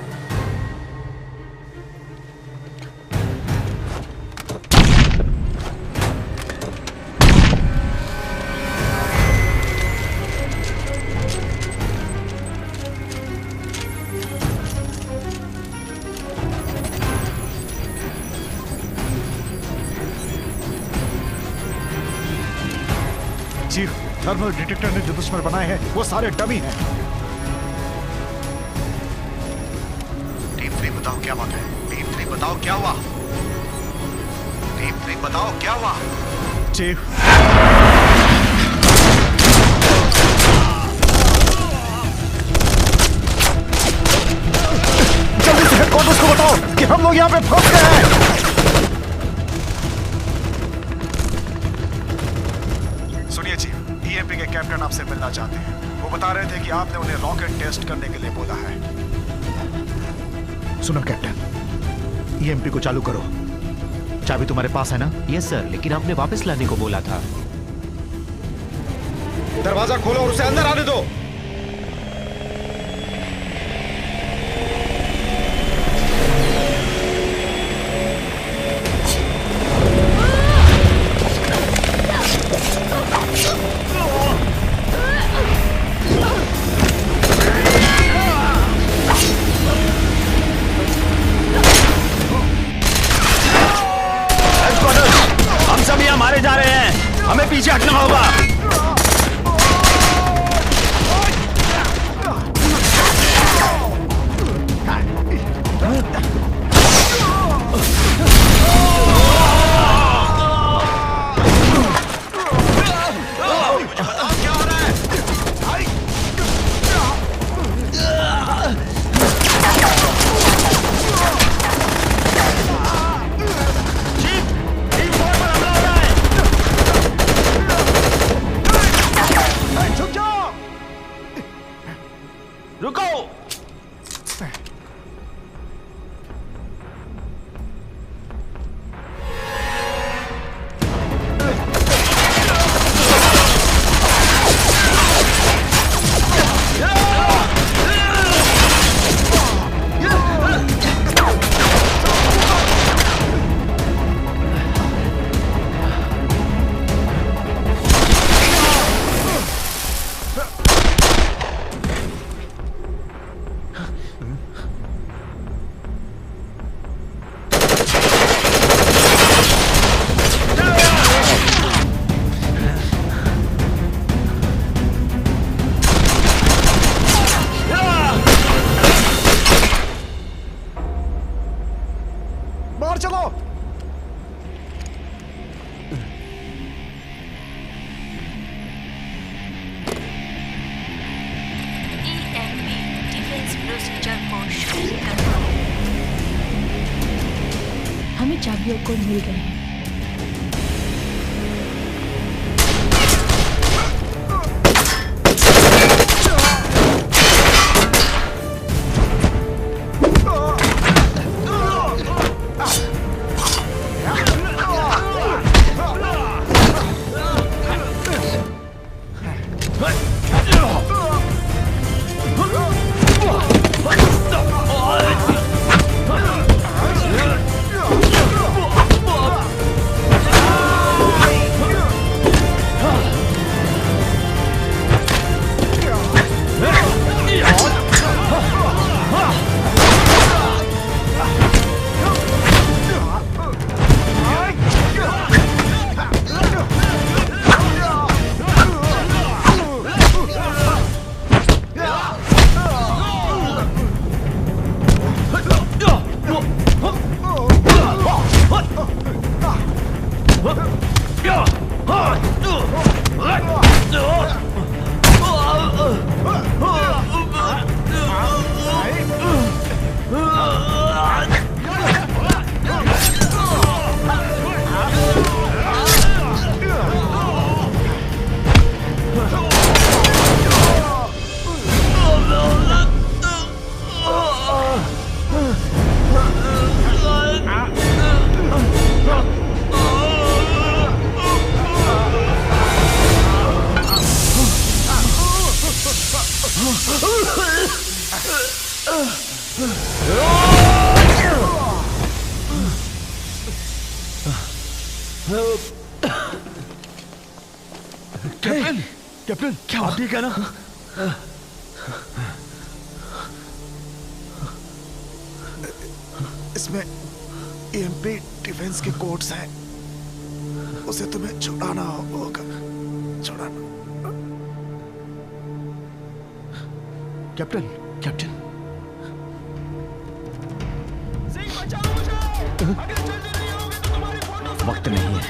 चीफ, थर्मल डिटेक्टर ने जो दुश्मन बनाए हैं वो सारे डमी हैं। टीम 3 बताओ क्या बात है। टीम 3 बताओ क्या हुआ। टीम 3 बताओ क्या हुआ। चीफ, जल्दी से हेडक्वार्टर्स को बताओ कि हम लोग यहाँ पे फंस गए हैं। सुनिए चीफ, ईएमपी के कैप्टन आपसे मिलना चाहते हैं। वो बता रहे थे कि आपने उन्हें रॉकेट टेस्ट करने के लिए बोला है। सुनो कैप्टन, ईएमपी को चालू करो। चाबी तुम्हारे पास है ना? यस सर, लेकिन आपने वापस लाने को बोला था। दरवाजा खोलो और उसे अंदर आने दो। हम सब यहाँ मारे जा रहे हैं, हमें पीछे हटना होगा। रुको। बाहर चलो। EMP हमें चाबियों को मिल गए हैं। कैप्टन क्या आप ठीक है ना? इसमें ईएमपी डिफेंस के कोड्स हैं, उसे तुम्हें छुड़ाना होगा। छुड़ाना। कैप्टन कैप्टन वक्त नहीं है।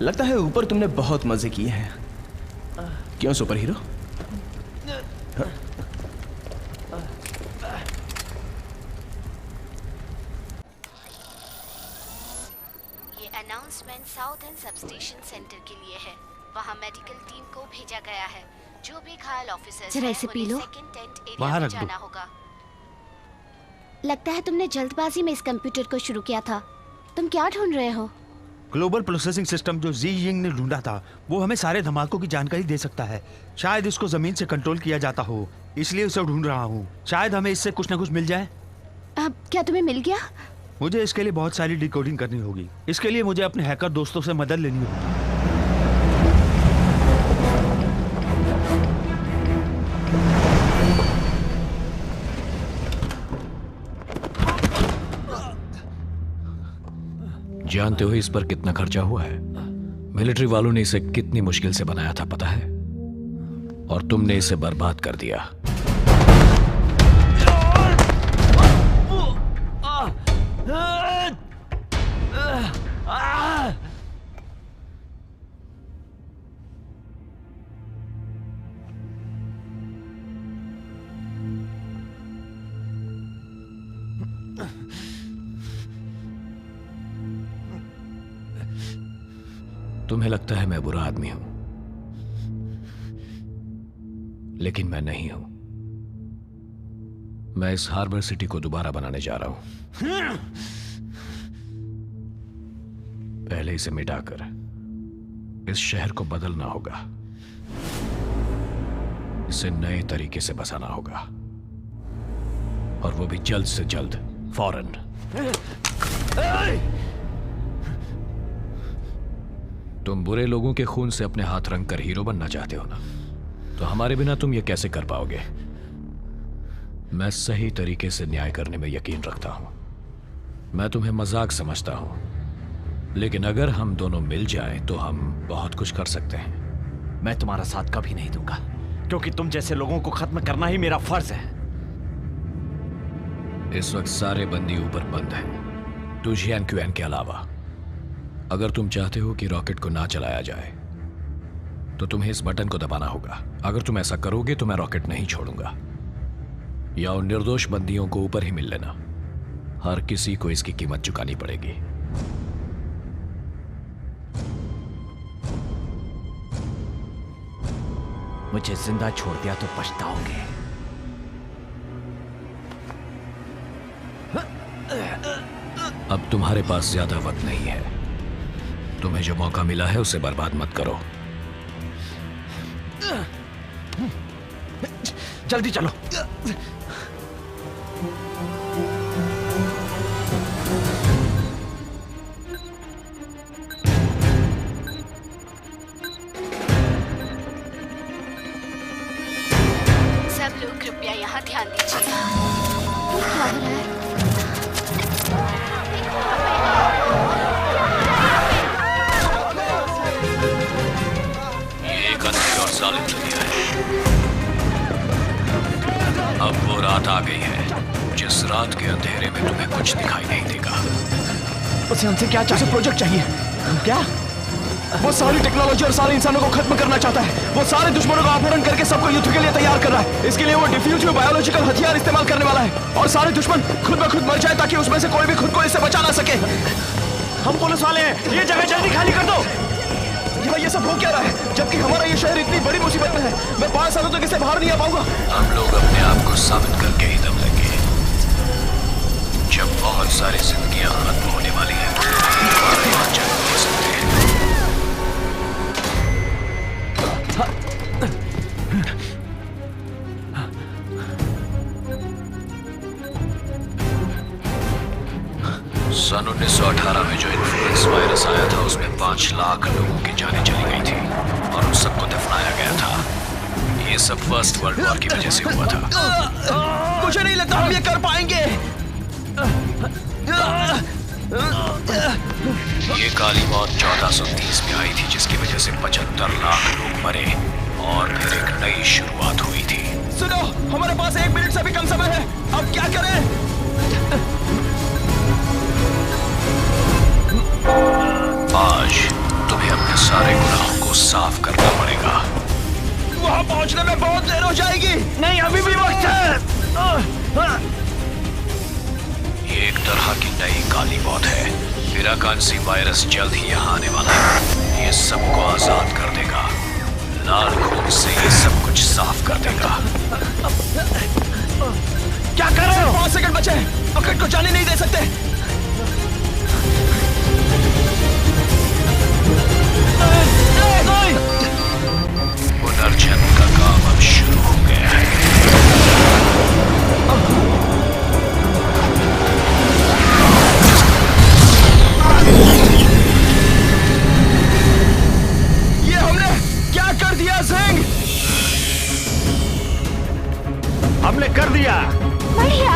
लगता है ऊपर तुमने बहुत मजे किए हैं। क्यों सुपर हीरो? ये announcement south and substation centre के लिए है। वहाँ मेडिकल टीम को भेजा गया है। जो भी घायल ऑफिसर्स जरा इसे P low. Second tent area बाहर में रख दो। जाना होगा। लगता है तुमने जल्दबाजी में इस कंप्यूटर को शुरू किया था। तुम क्या ढूंढ रहे हो? ग्लोबल प्रोसेसिंग सिस्टम जो जी यिंग ने ढूंढा था, वो हमें सारे धमाकों की जानकारी दे सकता है। शायद इसको जमीन से कंट्रोल किया जाता हो, इसलिए उसे ढूंढ रहा हूँ। शायद हमें इससे कुछ ना कुछ मिल जाए। अब क्या तुम्हें मिल गया? मुझे इसके लिए बहुत सारी डिकोडिंग करनी होगी। इसके लिए मुझे अपने हैकर दोस्तों से मदद लेनी होगी। जानते हो इस पर कितना खर्चा हुआ है? मिलिट्री वालों ने इसे कितनी मुश्किल से बनाया था पता है? और तुमने इसे बर्बाद कर दिया। तुम्हें लगता है मैं बुरा आदमी हूं, लेकिन मैं नहीं हूं। मैं इस हार्बर सिटी को दोबारा बनाने जा रहा हूं। पहले इसे मिटाकर इस शहर को बदलना होगा। इसे नए तरीके से बसाना होगा, और वो भी जल्द से जल्द, फौरन। तुम बुरे लोगों के खून से अपने हाथ रंग कर हीरो बनना चाहते हो ना? तो हमारे बिना तुम ये कैसे कर पाओगे? मैं सही तरीके से न्याय करने में यकीन रखता हूं। मैं तुम्हें मजाक समझता हूं, लेकिन अगर हम दोनों मिल जाएं तो हम बहुत कुछ कर सकते हैं। मैं तुम्हारा साथ कभी नहीं दूंगा, क्योंकि तुम जैसे लोगों को खत्म करना ही मेरा फर्ज है। इस वक्त सारे बंदी ऊपर बंद हैं, तुझियान क्यूएन के अलावा। अगर तुम चाहते हो कि रॉकेट को ना चलाया जाए तो तुम्हें इस बटन को दबाना होगा। अगर तुम ऐसा करोगे तो मैं रॉकेट नहीं छोड़ूंगा, या उन निर्दोष बंदियों को ऊपर ही मिल लेना। हर किसी को इसकी कीमत चुकानी पड़ेगी। मुझे जिंदा छोड़ दिया तो पछताओगे। अब तुम्हारे पास ज्यादा वक्त नहीं है। तुम्हें जो मौका मिला है उसे बर्बाद मत करो। जल्दी चलो। सब लोग कृपया यहाँ ध्यान दीजिए। क्या हो रहा है? जालिम दुनिया है। अब वो रात आ गई है जिस रात के अंधेरे में तुम्हें कुछ दिखाई नहीं देगा। उसे हमसे क्या चाहिए? प्रोजेक्ट चाहिए। क्या? वो सारी टेक्नोलॉजी और सारे इंसानों को खत्म करना चाहता है। वो सारे दुश्मनों का अपहरण करके सबको युद्ध के लिए तैयार कर रहा है। इसके लिए वो डिफ्यूजिव बायोलॉजिकल हथियार इस्तेमाल करने वाला है, और सारे दुश्मन खुद ब खुद मर जाए ताकि उसमें से कोई भी खुद को इससे बचा ना सके। हम पुलिस वाले हैं, ये जगह जल्दी खाली कर दो। ये सब हो क्या रहा है, जबकि हमारा ये शहर इतनी बड़ी मुसीबत में है? मैं 5 सालों तक इससे बाहर नहीं आ पाऊंगा। हम लोग अपने आप को साबित करके ही दम लेंगे। जब बहुत सारी जिंदगियां खत्म होने वाली हैं तो हमारे यहाँ जन्म ले सकते हैं। सन 1918 में जो इन्फ्लुएंस वायरस आया था उसमें 5 लाख लोगों की जानें चली गई थी, और उन सबको दफनाया गया था। ये सब फर्स्ट वर्ल्ड वॉर की वजह से हुआ था। मुझे नहीं लगता हम ये कर पाएंगे। ये काली मौत 1430 में आई थी, जिसकी वजह से 75 लाख लोग मरे, और फिर एक नई शुरुआत हुई थी। सुनो, हमारे पास 1 मिनट से भी कम समय है। अब क्या करें? आज तुम्हें अपने सारे गुनाहों को साफ करना पड़ेगा। वहां पहुंचने में बहुत देर हो जाएगी। नहीं, अभी भी वक्त है। ये एक तरह की नई काली मौत है। पिराकांसी वायरस जल्द ही यहाँ आने वाला है। ये सबको आजाद कर देगा। लाल खून से ये सब कुछ साफ कर देगा। क्या कर रहे हो? 5 सेकंड बचे। रॉकेट को जाने नहीं दे सकते। पुनर्जन्म का काम अब शुरू हो गया है। ये हमने क्या कर दिया ज़ेंग? हमने कर दिया। बढ़िया।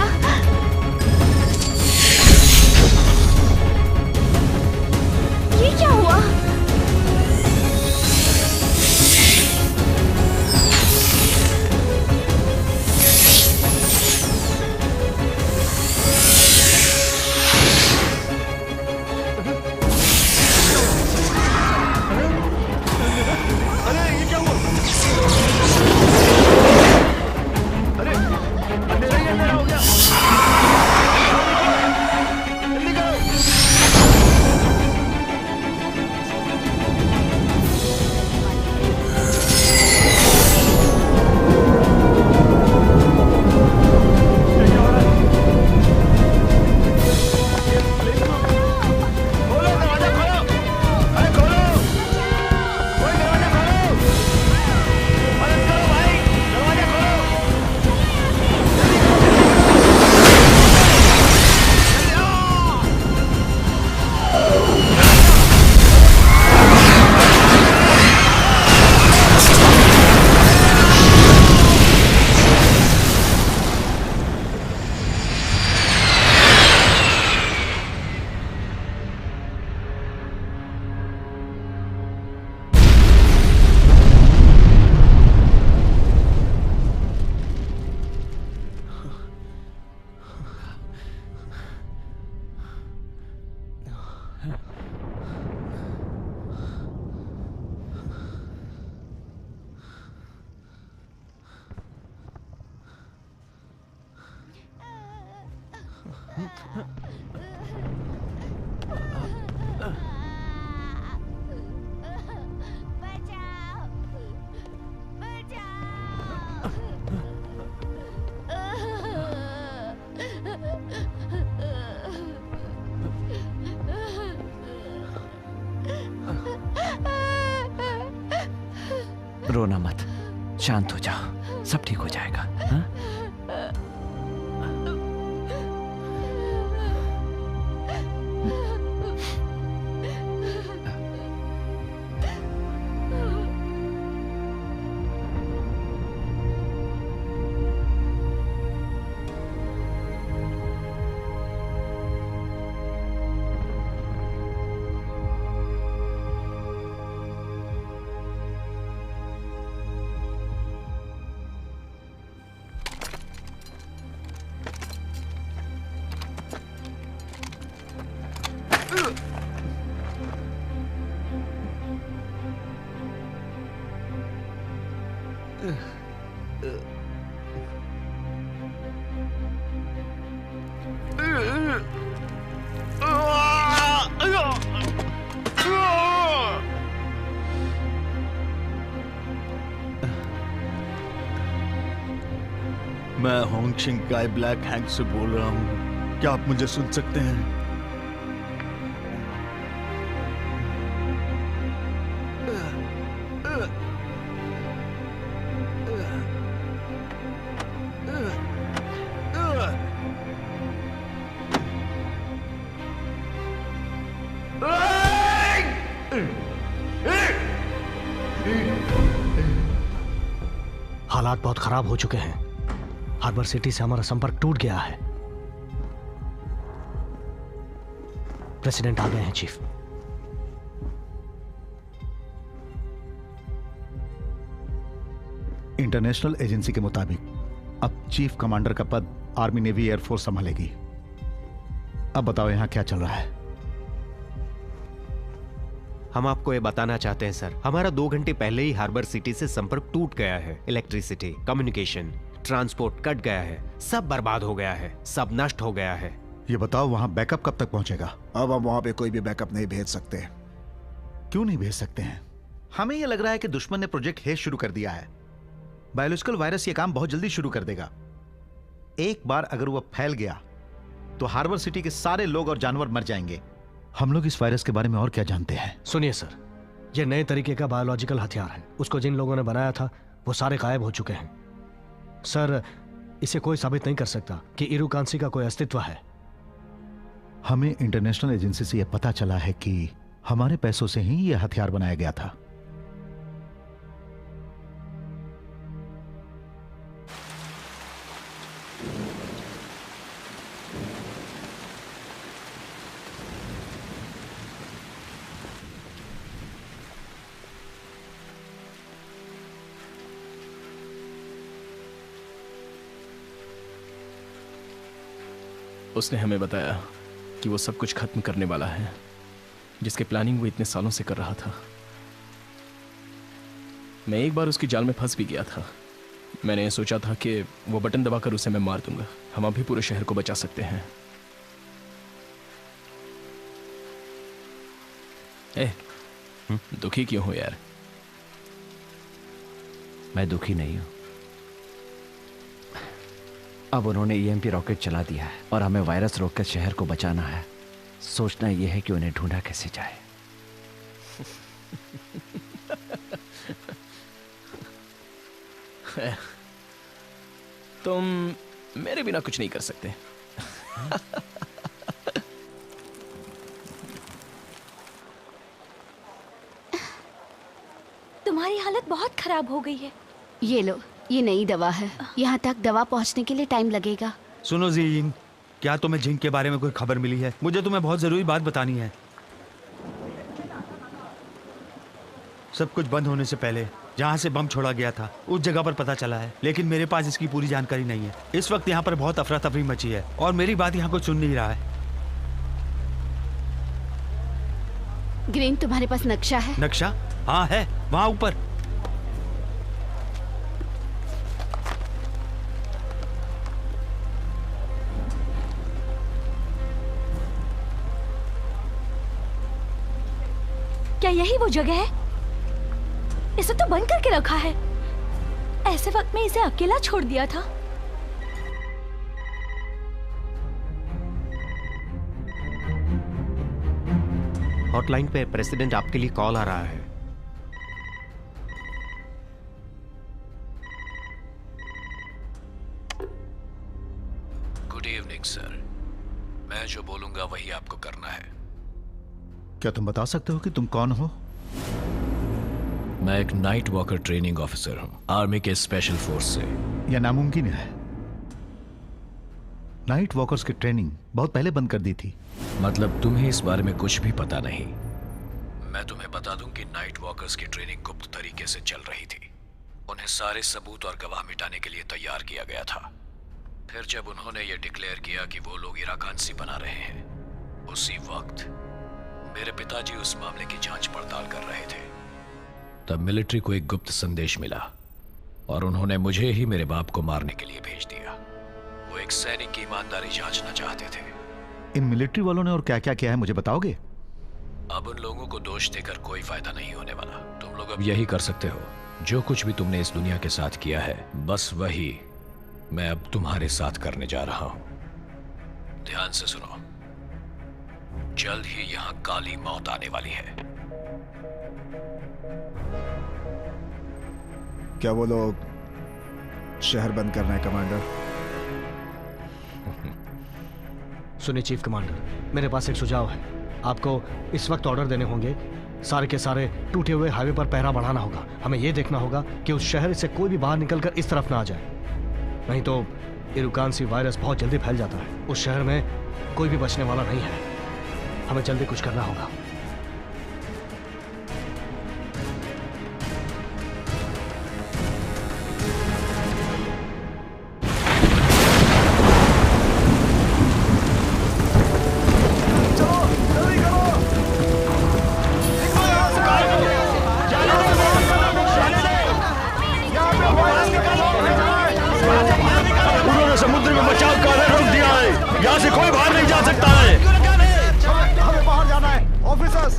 रोना मत, शांत हो जाओ, सब ठीक हो जाएगा। हाँ? मैं होंगशिंग गाय ब्लैक हैंक से बोल रहा हूँ। क्या आप मुझे सुन सकते हैं? हालात बहुत खराब हो चुके हैं। हार्बर सिटी से हमारा संपर्क टूट गया है। प्रेसिडेंट आ गए हैं चीफ। इंटरनेशनल एजेंसी के मुताबिक अब चीफ कमांडर का पद आर्मी नेवी एयरफोर्स संभालेगी। अब बताओ यहां क्या चल रहा है? हम आपको ये बताना चाहते हैं सर, हमारा 2 घंटे पहले ही हार्बर सिटी से संपर्क टूट गया है। इलेक्ट्रिसिटी, कम्युनिकेशन, ट्रांसपोर्ट कट गया है, सब बर्बाद हो गया है, सब नष्ट हो गया है। ये बताओ वहां बैकअप कब तक पहुंचेगा? अब हम वहां पे कोई भी बैकअप नहीं भेज सकते। क्यों नहीं भेज सकते हैं? हमें ये लग रहा है कि दुश्मन ने प्रोजेक्ट हेज शुरू कर दिया है। बायोलॉजिकल वायरस ये काम बहुत जल्दी शुरू कर देगा। एक बार अगर वो फैल गया तो हार्बर सिटी के सारे लोग और जानवर मर जाएंगे। हम लोग इस वायरस के बारे में और क्या जानते हैं? सुनिए सर, ये नए तरीके का बायोलॉजिकल हथियार है। उसको जिन लोगों ने बनाया था वो सारे गायब हो चुके हैं। सर, इसे कोई साबित नहीं कर सकता कि इरुकांसी का कोई अस्तित्व है। हमें इंटरनेशनल एजेंसी से यह पता चला है कि हमारे पैसों से ही यह हथियार बनाया गया था। उसने हमें बताया कि वो सब कुछ खत्म करने वाला है, जिसके प्लानिंग वो इतने सालों से कर रहा था। मैं एक बार उसकी जाल में फंस भी गया था। मैंने सोचा था कि वो बटन दबाकर उसे मैं मार दूंगा। हम अभी पूरे शहर को बचा सकते हैं। दुखी क्यों हो यार? मैं दुखी नहीं हूं। अब उन्होंने ईएमपी रॉकेट चला दिया है और हमें वायरस रोककर शहर को बचाना है। सोचना यह है कि उन्हें ढूंढा कैसे जाए। तुम मेरे बिना कुछ नहीं कर सकते। तुम्हारी हालत बहुत खराब हो गई है। ये लो, ये नई दवा है। यहाँ तक दवा पहुँचने के लिए टाइम लगेगा। सुनो जीन, क्या तुम्हें जिंक के बारे में कोई खबर मिली है? मुझे तुम्हें बहुत जरूरी बात बतानी है। सब कुछ बंद होने से पहले जहाँ से बम छोड़ा गया था उस जगह पर पता चला है, लेकिन मेरे पास इसकी पूरी जानकारी नहीं है। इस वक्त यहाँ पर बहुत अफरा तफरी मची है और मेरी बात यहाँ कोई सुन नहीं रहा है। ग्रीन, तुम्हारे पास नक्शा है? नक्शा? हाँ है, वहाँ ऊपर। क्या यही वो जगह है? इसे तो बंद करके रखा है। ऐसे वक्त में इसे अकेला छोड़ दिया था। हॉटलाइन पे प्रेसिडेंट आपके लिए कॉल आ रहा है। Good evening sir. मैं जो बोलूंगा वही आपको करना है। क्या तुम बता सकते हो कि तुम कौन हो? मैं एक नाइट वॉकर ट्रेनिंग ऑफिसर हूं, आर्मी के स्पेशल फोर्स से। यह नामुमकिन है। नाइट वॉकर्स की ट्रेनिंग बहुत पहले बंद कर दी थी। मतलब तुम्हें इस बारे में कुछ भी पता नहीं? मैं तुम्हें बता दूं कि नाइट वॉकर्स की ट्रेनिंग गुप्त तरीके से चल रही थी। उन्हें सारे सबूत और गवाह मिटाने के लिए तैयार किया गया था। फिर जब उन्होंने ये डिक्लेयर किया कि वो लोग इराकांसी बना रहे हैं, उसी वक्त मेरे पिताजी उस मामले की जांच पड़ताल कर रहे थे। तब मिलिट्री को एक गुप्त संदेश मिला और उन्होंने मुझे ही मेरे बाप को मारने के लिए भेज दिया। वो एक सैनिक की ईमानदारी जांचना चाहते थे। इन मिलिट्री वालों ने और क्या क्या किया है मुझे बताओगे? अब उन लोगों को दोष देकर कोई फायदा नहीं होने वाला। तुम लोग अब यही कर सकते हो। जो कुछ भी तुमने इस दुनिया के साथ किया है, बस वही मैं अब तुम्हारे साथ करने जा रहा हूं। ध्यान से सुनो, जल्द ही यहां काली मौत आने वाली है। क्या वो लोग शहर बंद कर रहे हैं कमांडर? सुनिए चीफ कमांडर, मेरे पास एक सुझाव है। आपको इस वक्त ऑर्डर देने होंगे। सारे के सारे टूटे हुए हाईवे पर पहरा बढ़ाना होगा। हमें यह देखना होगा कि उस शहर से कोई भी बाहर निकलकर इस तरफ ना आ जाए, नहीं तो इरुकांसी वायरस बहुत जल्दी फैल जाता है। उस शहर में कोई भी बचने वाला नहीं है। हमें जल्दी कुछ करना होगा। उन्होंने समुद्र में बचाव कार्य रोक दिया है। यहाँ से कोई बाहर नहीं जा सकता है। हमें बाहर जाना है। ऑफिसर्स,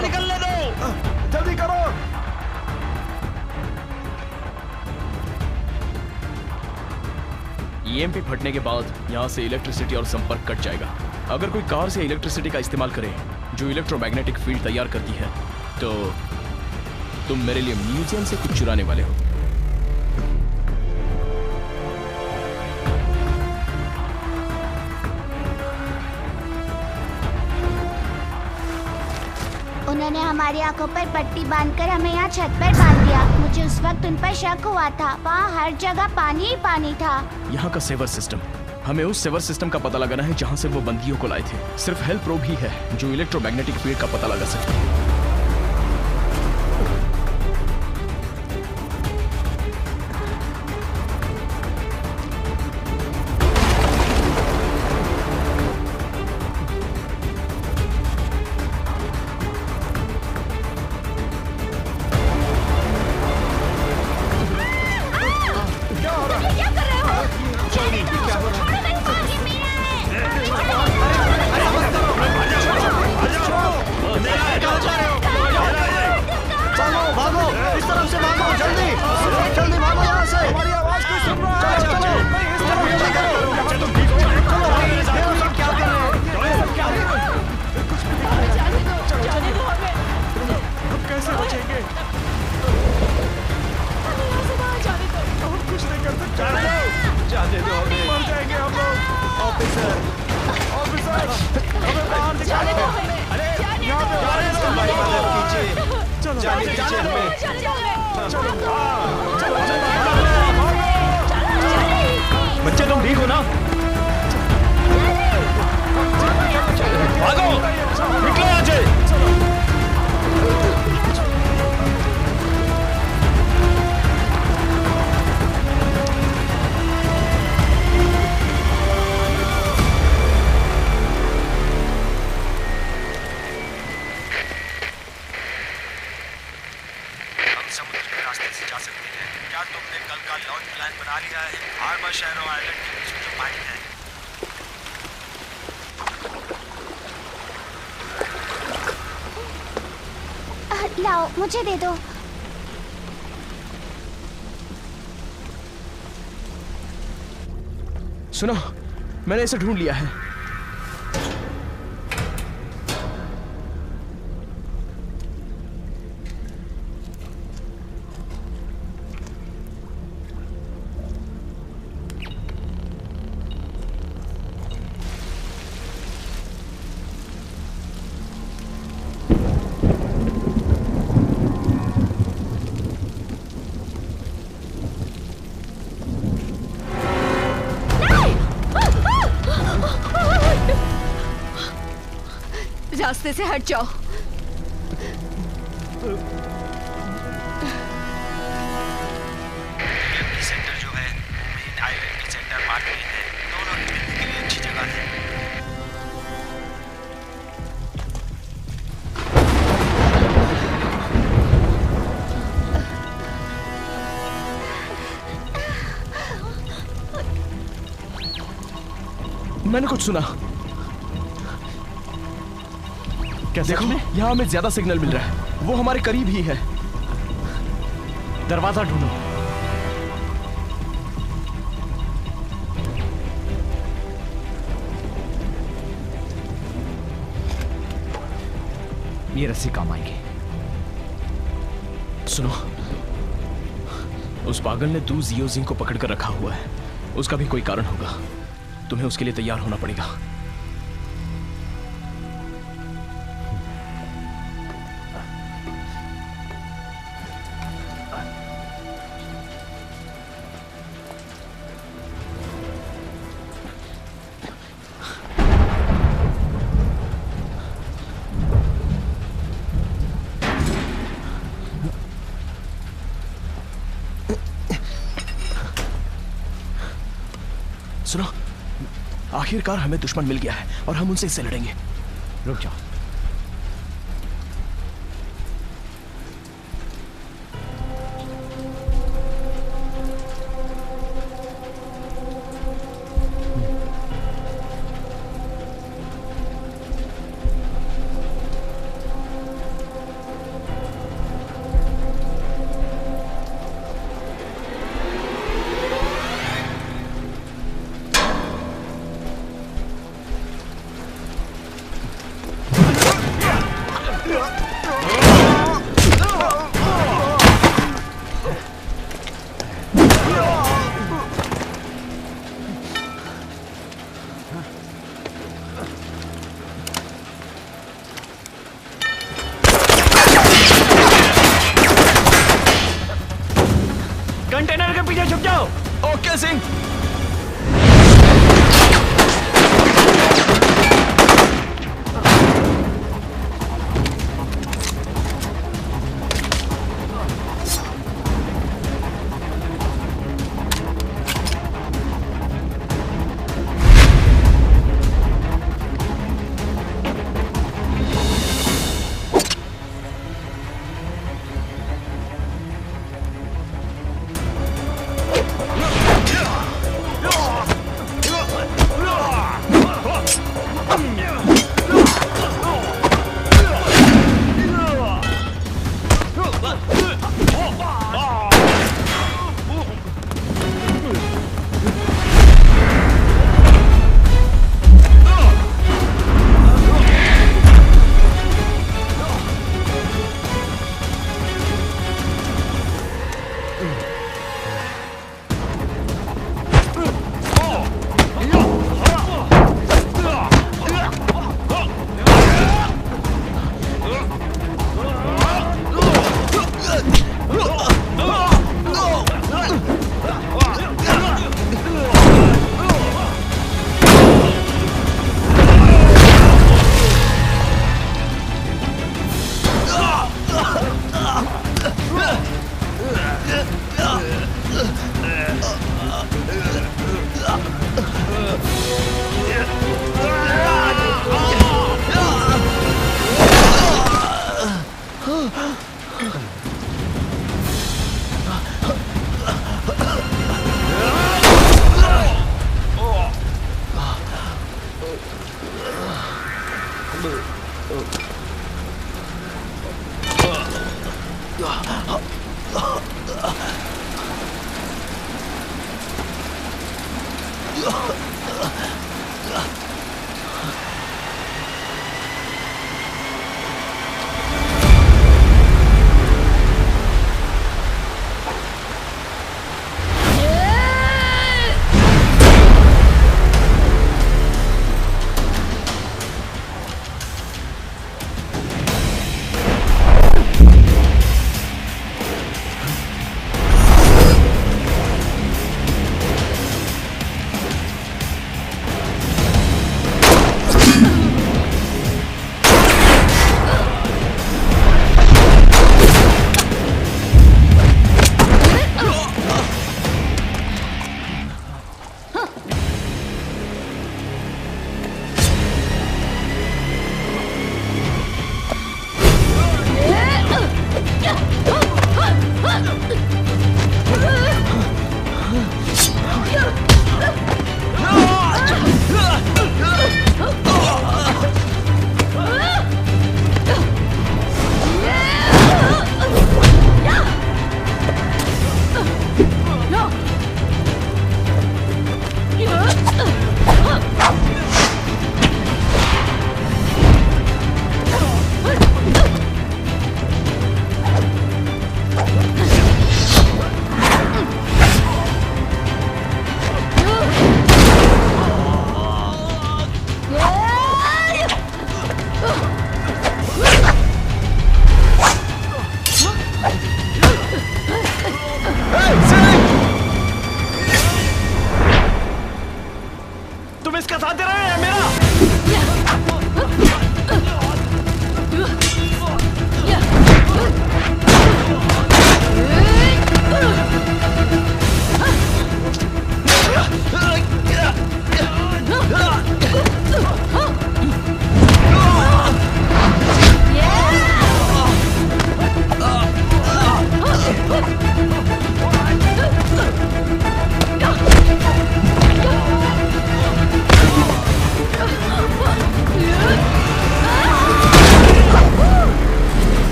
निकलने दो, जल्दी करो। ईएमपी फटने के बाद यहाँ से इलेक्ट्रिसिटी और संपर्क कट जाएगा। अगर कोई कार से इलेक्ट्रिसिटी का इस्तेमाल करे जो इलेक्ट्रोमैग्नेटिक फील्ड तैयार करती है, तो तुम मेरे लिए म्यूजियम से कुछ चुराने वाले हो। उन्होंने हमारी आंखों पर पट्टी बांधकर हमें यहाँ छत पर बांध दिया। मुझे उस वक्त उन पर शक हुआ था। वहाँ हर जगह पानी ही पानी था। यहाँ का सेवर सिस्टम, हमें उस सेवर सिस्टम का पता लगाना है जहाँ से वो बंदियों को लाए थे। सिर्फ हेल्प प्रोब ही है जो इलेक्ट्रोमैग्नेटिक फील्ड का पता लगा सकते हैं। बच्चे तुम ठीक हो ना? भागो, निकलो यहाँ से। दूसरे रास्ते से जा सकते हैं। क्या तुमने कल का लॉन्च प्लान बना लिया है? हार्बर शहर और आइलैंड के बीच में जो पानी है। लाओ, मुझे दे दो। सुनो, मैंने इसे ढूंढ लिया है। रास्ते से हट जाओ। सेंटर जो है वो मेन आइलैंड के सेंटर पार्ट में है। दोनों मिलने के लिए अच्छी जगह है। मैंने कुछ सुना। देखो, यहाँ हमें ज्यादा सिग्नल मिल रहा है। वो हमारे करीब ही है। दरवाजा ढूंढो। ये रस्सी काम आएगी। सुनो, उस पागल ने दू जियोजिंग को पकड़ कर रखा हुआ है। उसका भी कोई कारण होगा। तुम्हें उसके लिए तैयार होना पड़ेगा। सुनो, आखिरकार हमें दुश्मन मिल गया है और हम उनसे इससे लड़ेंगे। रुक जाओ। कंटेनर के पीछे छुप जाओ। ओके सिंह।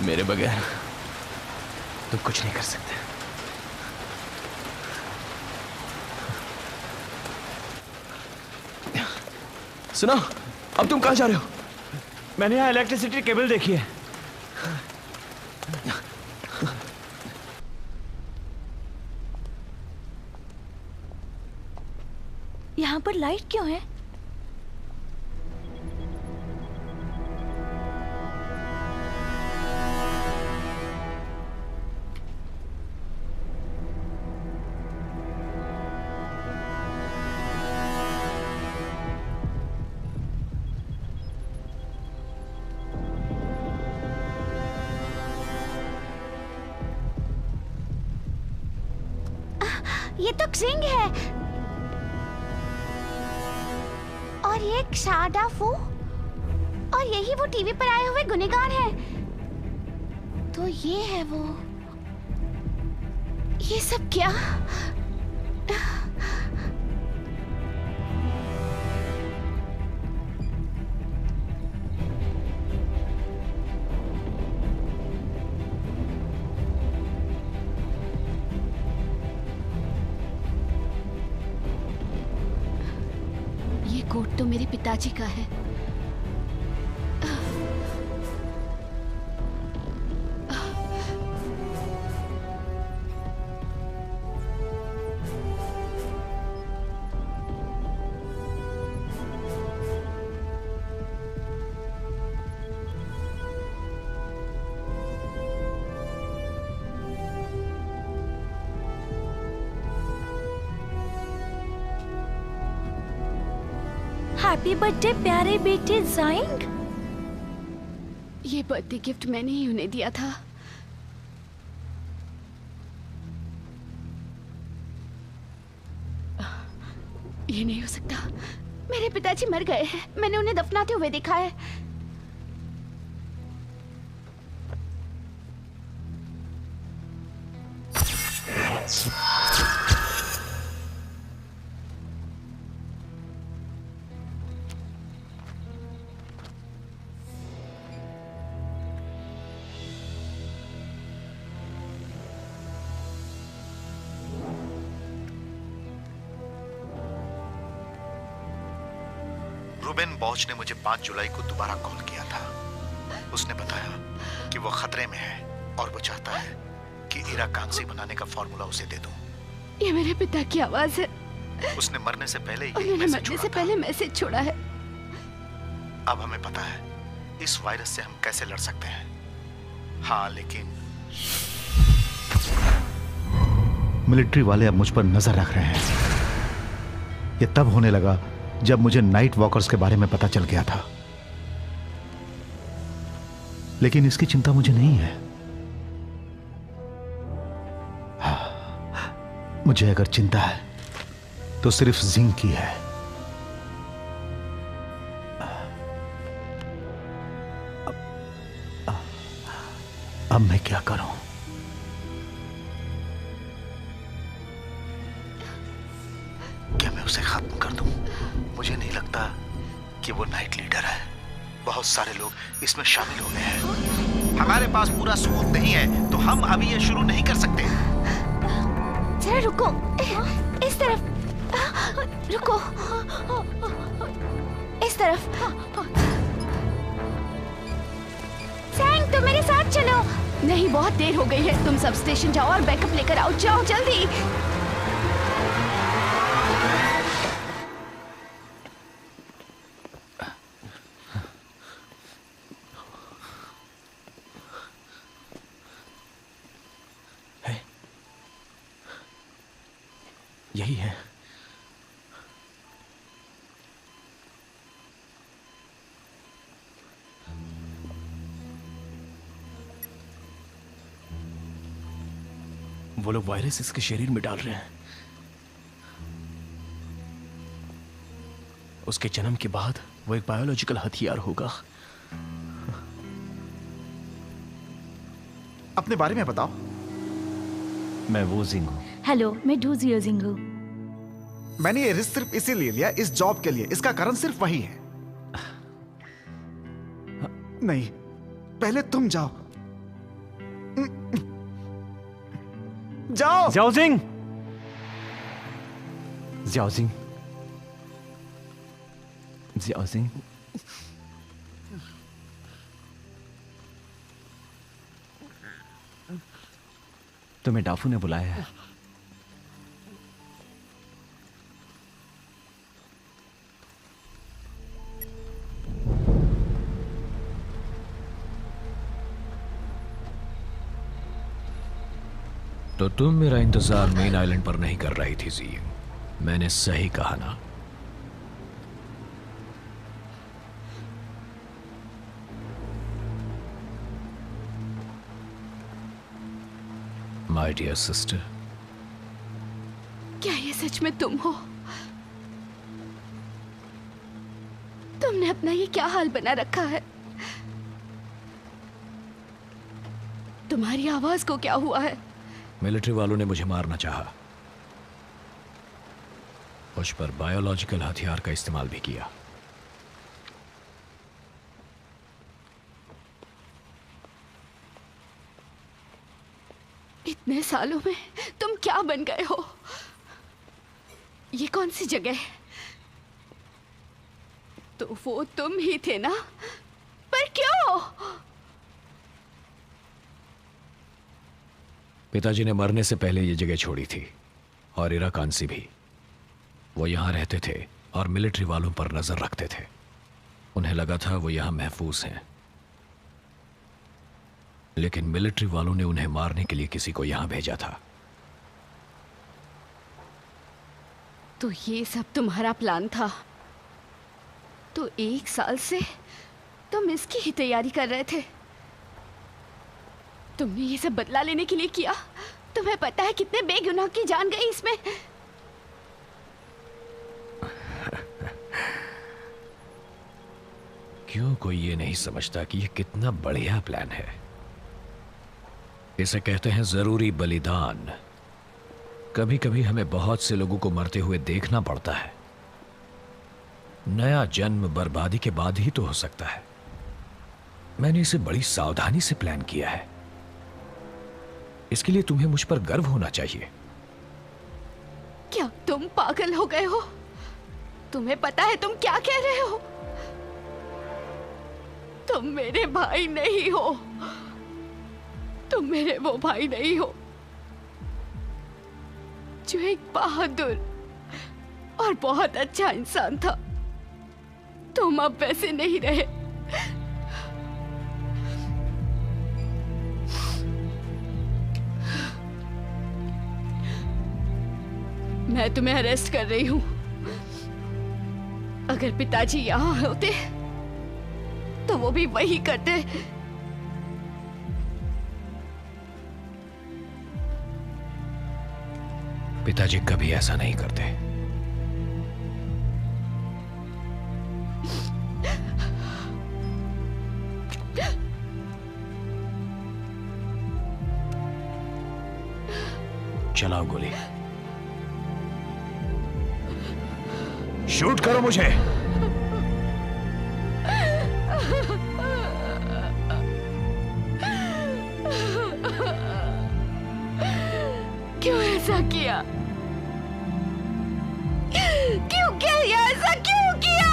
मेरे बगैर तुम कुछ नहीं कर सकते। सुनो, अब तुम कहाँ जा रहे हो? मैंने यहाँ इलेक्ट्रिसिटी केबल देखी है। यहाँ पर लाइट क्यों है? ये तो क्सिंग है और ये क्षादा फू और यही वो टीवी पर आए हुए गुनहगार हैं। तो ये है वो। ये सब क्या? कोट तो मेरे पिताजी का है। हैप्पी बर्थडे प्यारे बेटे जाइंग। ये बर्थडे गिफ्ट मैंने ही उन्हें दिया था। ये नहीं हो सकता। मेरे पिताजी मर गए हैं। मैंने उन्हें दफनाते हुए देखा है। रूबेन बॉच ने मुझे 5 जुलाई को दोबारा कॉल किया था। उसने बताया कि वो खतरे में है और वो चाहता है कि इरा कांसी बनाने का फॉर्मूला उसे दे दूं। ये मेरे पिता की आवाज है। उसने मरने से पहले ये उन्होंने मैसेज मरने छोड़ा से था। पहले मैसेज छोड़ा है। अब हमें पता है इस वायरस से हम कैसे लड़ सकते हैं। हाँ, लेकिन मिलिट्री वाले अब मुझ पर नजर रख रहे हैं। ये तब होने लगा जब मुझे नाइट वॉकर्स के बारे में पता चल गया था। लेकिन इसकी चिंता मुझे नहीं है। हाँ, मुझे अगर चिंता है तो सिर्फ जिंग की है। अब मैं क्या करूं? क्या मैं उसे खत्म कर दूं? मुझे नहीं लगता कि वो नाइट लीडर है। बहुत सारे लोग इसमें शामिल हो गए हैं। हमारे पास पूरा सबूत नहीं है तो हम अभी ये शुरू नहीं कर सकते। जरा रुको। इस तरफ रुको। इस तरफ। सैंग, तुम मेरे साथ चलो। नहीं, बहुत देर हो गई है। तुम सब स्टेशन जाओ और बैकअप लेकर आओ। जाओ जल्दी। यही है। वो लोग वायरस इसके शरीर में डाल रहे हैं। उसके जन्म के बाद वो एक बायोलॉजिकल हथियार होगा। अपने बारे में बताओ। मैं वो जिंग हूं। हेलो, मैं डूजियो जिंग हूं। मैंने ये रिस्क सिर्फ इसीलिए लिया, इस जॉब के लिए। इसका कारण सिर्फ वही है। नहीं, पहले तुम जाओ। जाओ। ज़ियाओजिंग, ज़ियाओजिंग, ज़ियाओजिंग। तुम्हें डाफू ने बुलाया है। तो तुम मेरा इंतजार मेन आइलैंड पर नहीं कर रही थी जी। मैंने सही कहा ना? माय डियर सिस्टर, क्या ये सच में तुम हो? तुमने अपना ये क्या हाल बना रखा है? तुम्हारी आवाज को क्या हुआ है? मिलिट्री वालों ने मुझे मारना चाहा। मुझ पर बायोलॉजिकल हथियार का इस्तेमाल भी किया। इतने सालों में तुम क्या बन गए हो? ये कौन सी जगह है? तो वो तुम ही थे ना? पर क्यों? पिताजी ने मरने से पहले ये जगह छोड़ी थी, और इरा कांसी भी। वो यहां रहते थे और मिलिट्री वालों पर नजर रखते थे। उन्हें लगा था वो यहां महफूज हैं, लेकिन मिलिट्री वालों ने उन्हें मारने के लिए किसी को यहां भेजा था। तो ये सब तुम्हारा प्लान था? तो 1 साल से तुम इसकी ही तैयारी कर रहे थे। तुमने ये सब बदला लेने के लिए किया। तुम्हें पता है कितने बेगुनाह की जान गई इसमें। क्यों कोई ये नहीं समझता कि ये कितना बढ़िया प्लान है? इसे कहते हैं जरूरी बलिदान। कभी कभी हमें बहुत से लोगों को मरते हुए देखना पड़ता है। नया जन्म बर्बादी के बाद ही तो हो सकता है। मैंने इसे बड़ी सावधानी से प्लान किया है। इसके लिए तुम्हें मुझ पर गर्व होना चाहिए। क्या तुम पागल हो गए हो? तुम्हें पता है तुम क्या कह रहे हो? तुम मेरे भाई नहीं हो। तुम मेरे वो भाई नहीं हो जो एक बहादुर और बहुत अच्छा इंसान था। तुम अब वैसे नहीं रहे। मैं तुम्हें अरेस्ट कर रही हूं। अगर पिताजी यहां होते तो वो भी वही करते। पिताजी कभी ऐसा नहीं करते। चलाओ गोली। शूट करो मुझे। क्यों ऐसा किया? क्यों किया ऐसा? क्यों किया?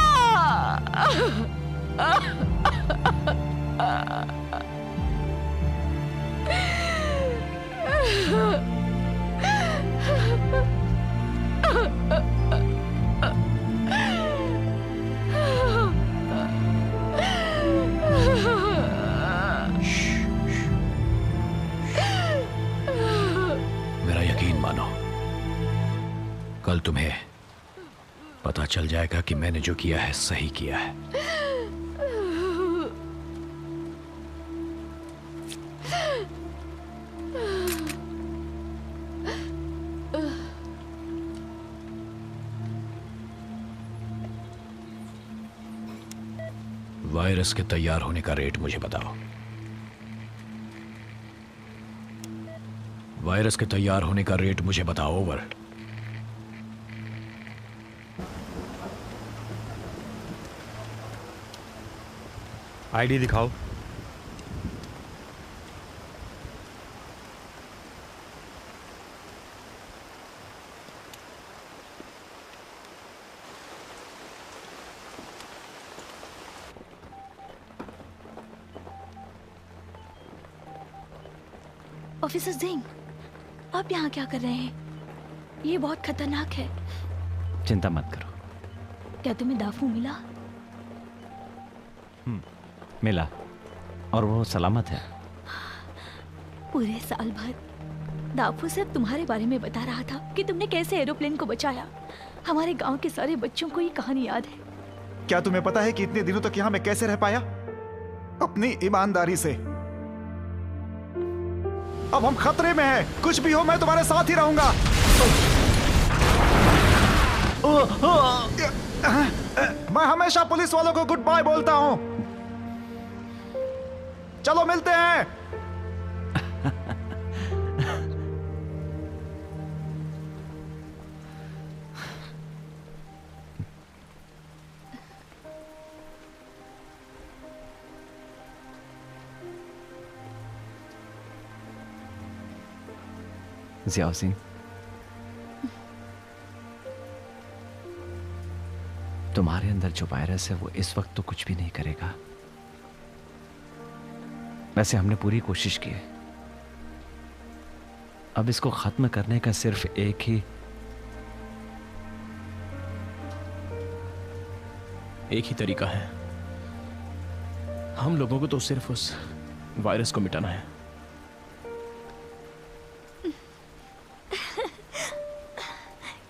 मेरा यकीन मानो, कल तुम्हें पता चल जाएगा कि मैंने जो किया है सही किया है। वायरस के तैयार होने का रेट मुझे बताओ। वायरस के तैयार होने का रेट मुझे बताओ। ओवर। आईडी दिखाओ। ऑफिसर सिंह, आप यहाँ क्या कर रहे हैं? ये बहुत खतरनाक है। चिंता मत करो। क्या तुम्हें दाफू मिला? मिला, और वो सलामत है। पूरे साल भर दाफू सिर्फ तुम्हारे बारे में बता रहा था कि तुमने कैसे एरोप्लेन को बचाया। हमारे गांव के सारे बच्चों को ये कहानी याद है। क्या तुम्हें पता है कि इतने दिनों तक यहाँ मैं कैसे रह पाया? अपनी ईमानदारी से। अब हम खतरे में हैं। कुछ भी हो मैं तुम्हारे साथ ही रहूंगा। मैं हमेशा पुलिस वालों को गुड बाय बोलता हूं। चलो मिलते हैं। ज़ियाओ सिंह, तुम्हारे अंदर जो वायरस है वो इस वक्त तो कुछ भी नहीं करेगा। वैसे हमने पूरी कोशिश की है। अब इसको खत्म करने का सिर्फ एक ही तरीका है। हम लोगों को तो सिर्फ उस वायरस को मिटाना है।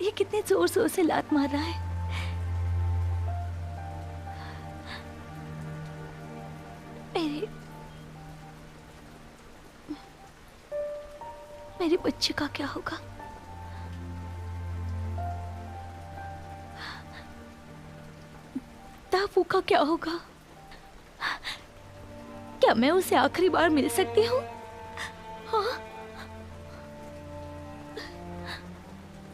ये कितने जोर जोर से लात मार रहा है। मेरे बच्चे का क्या होगा? ताफू का क्या होगा? क्या मैं उसे आखिरी बार मिल सकती हूँ? हाँ?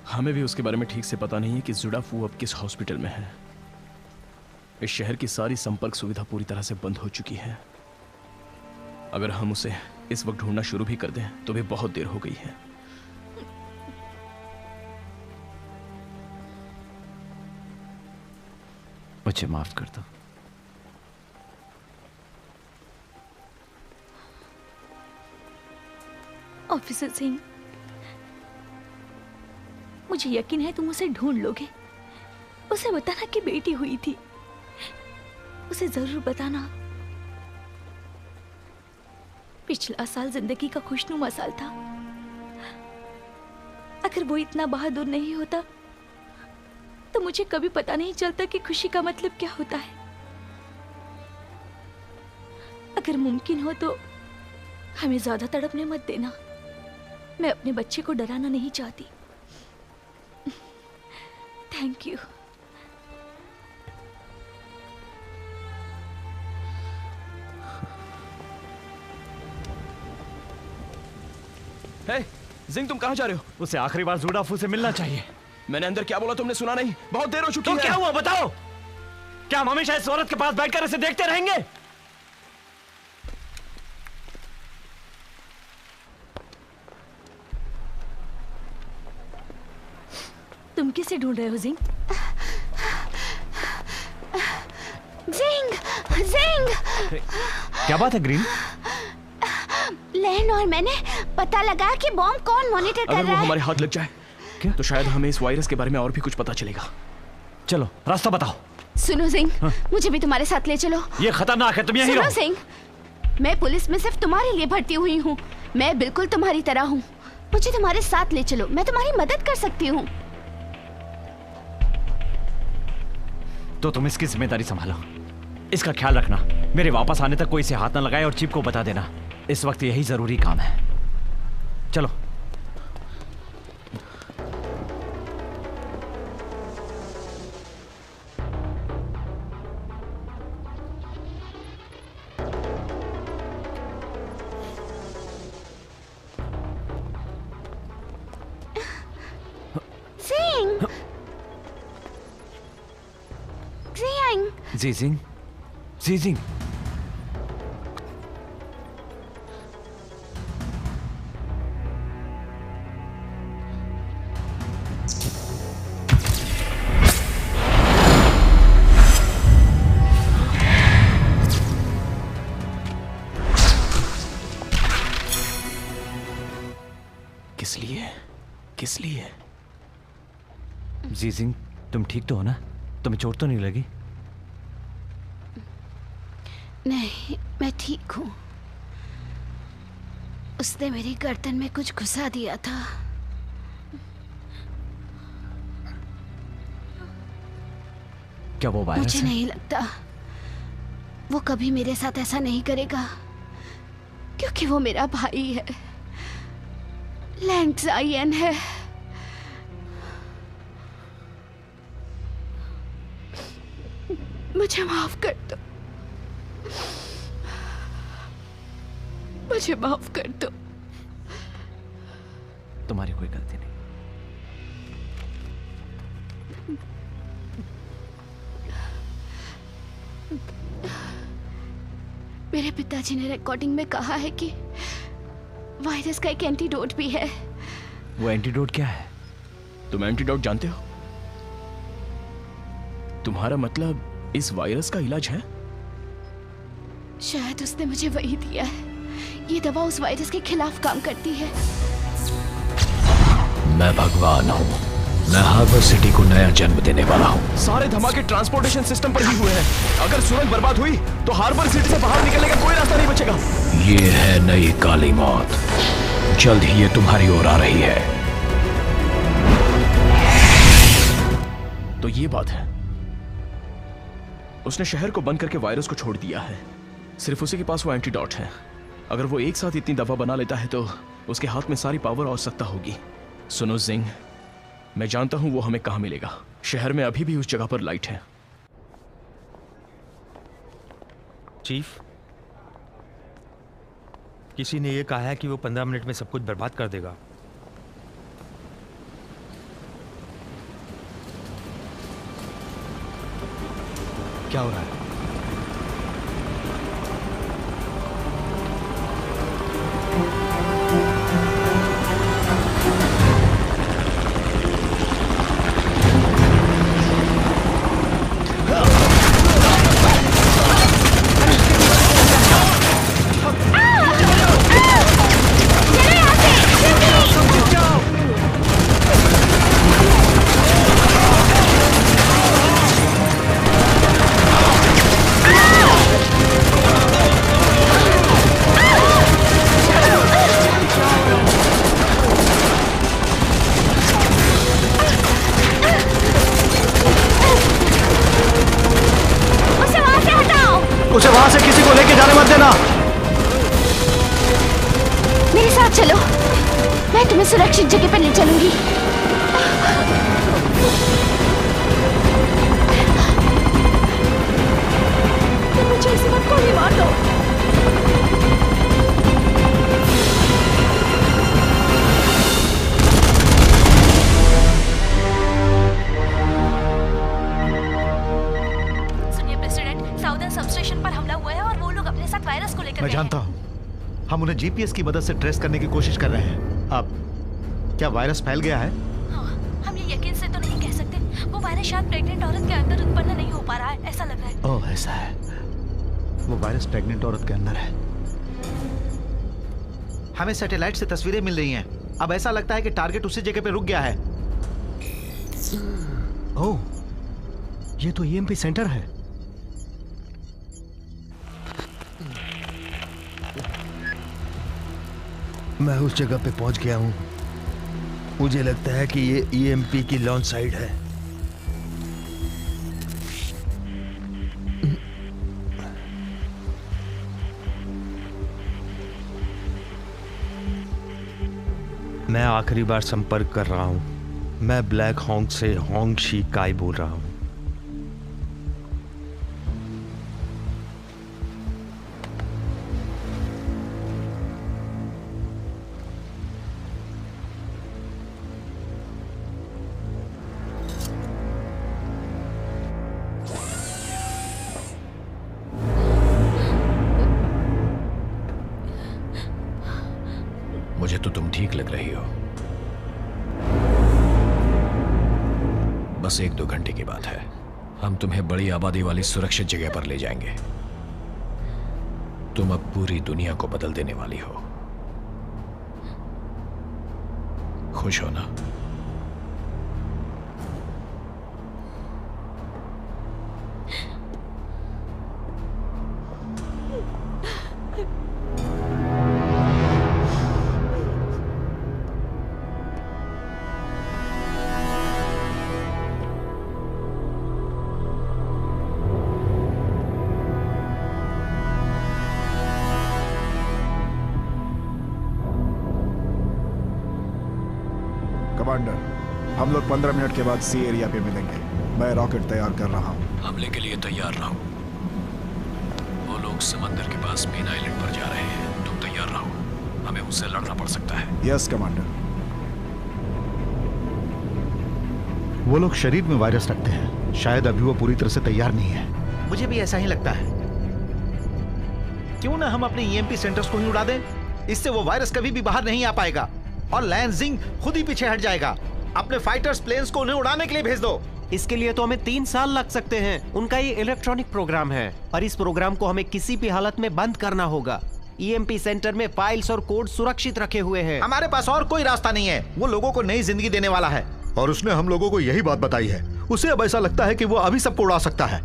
हमें भी उसके बारे में ठीक से पता नहीं है कि जुडाफू अब किस हॉस्पिटल में है। इस शहर की सारी संपर्क सुविधा पूरी तरह से बंद हो चुकी है। अगर हम उसे इस वक्त ढूंढना शुरू भी कर दें तो भी बहुत देर हो गई है। मुझे माफ कर दो। ऑफिसर सिंह, मुझे यकीन है तुम उसे ढूंढ लोगे। उसे बताना कि बेटी हुई थी। उसे जरूर बताना। पिछला साल जिंदगी का खुशनुमा साल था। अगर वो इतना बहादुर नहीं होता तो मुझे कभी पता नहीं चलता कि खुशी का मतलब क्या होता है। अगर मुमकिन हो तो हमें ज्यादा तड़पने मत देना। मैं अपने बच्चे को डराना नहीं चाहती। Thank you. हे, जिंग तुम कहां जा रहे हो? उसे आखिरी बार जुडाफू से मिलना चाहिए। मैंने अंदर क्या बोला तुमने सुना नहीं? बहुत देर हो चुकी तो है। क्या हुआ बताओ? क्या हम हमेशा इस औरत के पास बैठकर इसे देखते रहेंगे? तुम किसे ढूंढ रहे हो जिंग? जिंग, जिंग। क्या बात है ग्रीन? लेन और मैंने पता लगाया कि बॉम्ब कौन मॉनिटर कर अगर वो रहा है। हमारे हाथ लग जाए तो शायद हमें इस वायरस के बारे में और भी कुछ पता चलेगा। चलो रास्ता बताओ। सुनो सिंह, मुझे भी तुम्हारे साथ ले चलो। ये खतरनाक है, तुम यहीं सुनो रहो। सिंह, मैं पुलिस में सिर्फ तुम्हारे लिए भर्ती हुई हूँ। मैं बिल्कुल तुम्हारी तरह हूँ। मुझे तुम्हारे साथ ले चलो, मैं तुम्हारी मदद कर सकती हूँ। तो तुम इसकी जिम्मेदारी संभालो। इसका ख्याल रखना। मेरे वापस आने तक कोई इसे हाथ ना लगाए और चीफ को बता देना। इस वक्त यही जरूरी काम है। चलो। सिंह, जिंग, जीजिंग, जीजिंग। किस लिए? किस लिए? जीजिंग, तुम ठीक तो हो ना? तुम्हें चोट तो नहीं लगी? नहीं, मैं ठीक हूँ। उसने मेरी गर्दन में कुछ घुसा दिया था। क्या वो वायरस मुझे है? नहीं लगता वो कभी मेरे साथ ऐसा नहीं करेगा, क्योंकि वो मेरा भाई है। लैंग ज़ायन है। मुझे माफ कर दो। मुझे माफ कर दो। तुम्हारी कोई गलती नहीं। मेरे पिताजी ने रिकॉर्डिंग में कहा है कि वायरस का एक एंटीडोट भी है। वो एंटीडोट क्या है? तुम एंटीडोट जानते हो? तुम्हारा मतलब इस वायरस का इलाज है? शायद उसने मुझे वही दिया है। ये दवा उस वायरस के खिलाफ काम करती है। मैं भगवान हूँ। मैं हार्बर सिटी को नया जन्म देने वाला हूँ। सारे धमाके ट्रांसपोर्टेशन सिस्टम पर ही हुए हैं। अगर सुरंग बर्बाद हुई तो हार्बर सिटी से बाहर निकलने का कोई रास्ता नहीं बचेगा। ये है नई काली मौत। जल्द ही ये तुम्हारी ओर आ रही है। तो ये बात है। उसने शहर को बंद करके वायरस को छोड़ दिया है। सिर्फ उसी के पास वो एंटीडोट है। अगर वो एक साथ इतनी दवा बना लेता है तो उसके हाथ में सारी पावर और सत्ता होगी। सुनो जिंग, मैं जानता हूं वो हमें कहां मिलेगा। शहर में अभी भी उस जगह पर लाइट है। चीफ, किसी ने ये कहा है कि वो 15 मिनट में सब कुछ बर्बाद कर देगा। क्या हो रहा है? उसे वहां से किसी को लेके जाने मत देना। मेरे साथ चलो, मैं तुम्हें सुरक्षित जगह पर ले चलूंगी। तुम मुझे इस वक्त गोली मार दो। मैं जानता हूं, हम उन्हें जीपीएस की मदद से ट्रेस करने की कोशिश कर रहे हैं। अब क्या वायरस फैल गया है? हाँ, हम ये यकीन से तो नहीं कह सकते। वो वायरस शायद प्रेग्नेंट औरत के अंदर उत्पन्न नहीं हो पा रहा है, ऐसा लग रहा है। ओह, ऐसा है। वो वायरस प्रेग्नेंट औरत के अंदर है। हमें सैटेलाइट से तस्वीरें मिल रही हैं। अब ऐसा लगता है कि टारगेट उसी जगह पे रुक गया है। ओह, ये तो ईएमपी सेंटर है। मैं उस जगह पे पहुंच गया हूं। मुझे लगता है कि ये ईएमपी की लॉन्च साइट है। मैं आखिरी बार संपर्क कर रहा हूं। मैं ब्लैक हॉन्ग से होंग शी काई बोल रहा हूं। मुझे तो तुम ठीक लग रही हो। बस 1-2 घंटे की बात है। हम तुम्हें बड़ी आबादी वाली सुरक्षित जगह पर ले जाएंगे। तुम अब पूरी दुनिया को बदल देने वाली हो। खुश हो ना? कमांडर, हम लोग 15 मिनट के बाद सी एरिया पे मिलेंगे। मैं रॉकेट तैयार कर रहा हूँ। हमले के लिए तैयार रहो। वो लोग समंदर के पास मेन आइलैंड पर जा रहे हैं। तुम तैयार रहो, हमें उनसे लड़ना पड़ सकता है। Yes commander. वो लोग शरीर में वायरस रखते हैं। शायद अभी वो पूरी तरह से तैयार नहीं है। मुझे भी ऐसा ही लगता है। क्यों ना हम अपने ईएमपी सेंटर्स को ही उड़ा दें? इससे वो वायरस कभी भी बाहर नहीं आ पाएगा और लैंजिंग खुद ही पीछे हट जाएगा। अपने फाइटर्स प्लेन्स को उन्हें उड़ाने के लिए भेज दो। इसके लिए तो हमें 3 साल लग सकते हैं। उनका ये इलेक्ट्रॉनिक प्रोग्राम है और इस प्रोग्राम को हमें किसी भी हालत में बंद करना होगा। ईएमपी सेंटर में फाइल्स और कोड सुरक्षित रखे हुए हैं। हमारे पास और कोई रास्ता नहीं है। वो लोगों को नई जिंदगी देने वाला है और उसने हम लोगों को यही बात बताई है। उसे अब ऐसा लगता है कि वो अभी सबको उड़ा सकता है।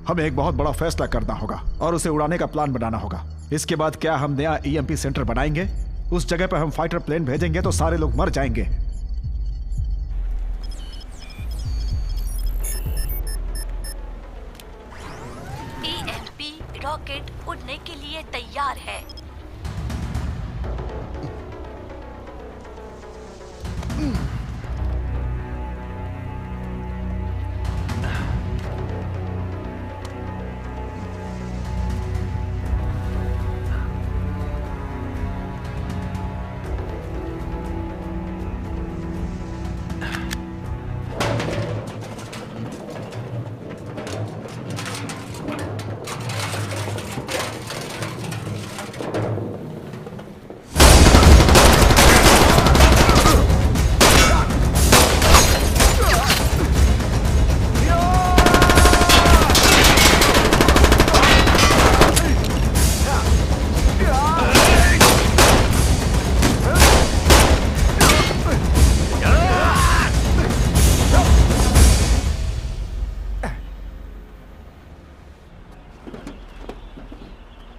हमें एक बहुत बड़ा फैसला करना होगा और उसे उड़ाने का प्लान बनाना होगा। इसके बाद क्या हम नया ईएमपी सेंटर बनाएंगे? उस जगह पर हम फाइटर प्लेन भेजेंगे तो सारे लोग मर जाएंगे। रॉकेट उड़ने के लिए तैयार है।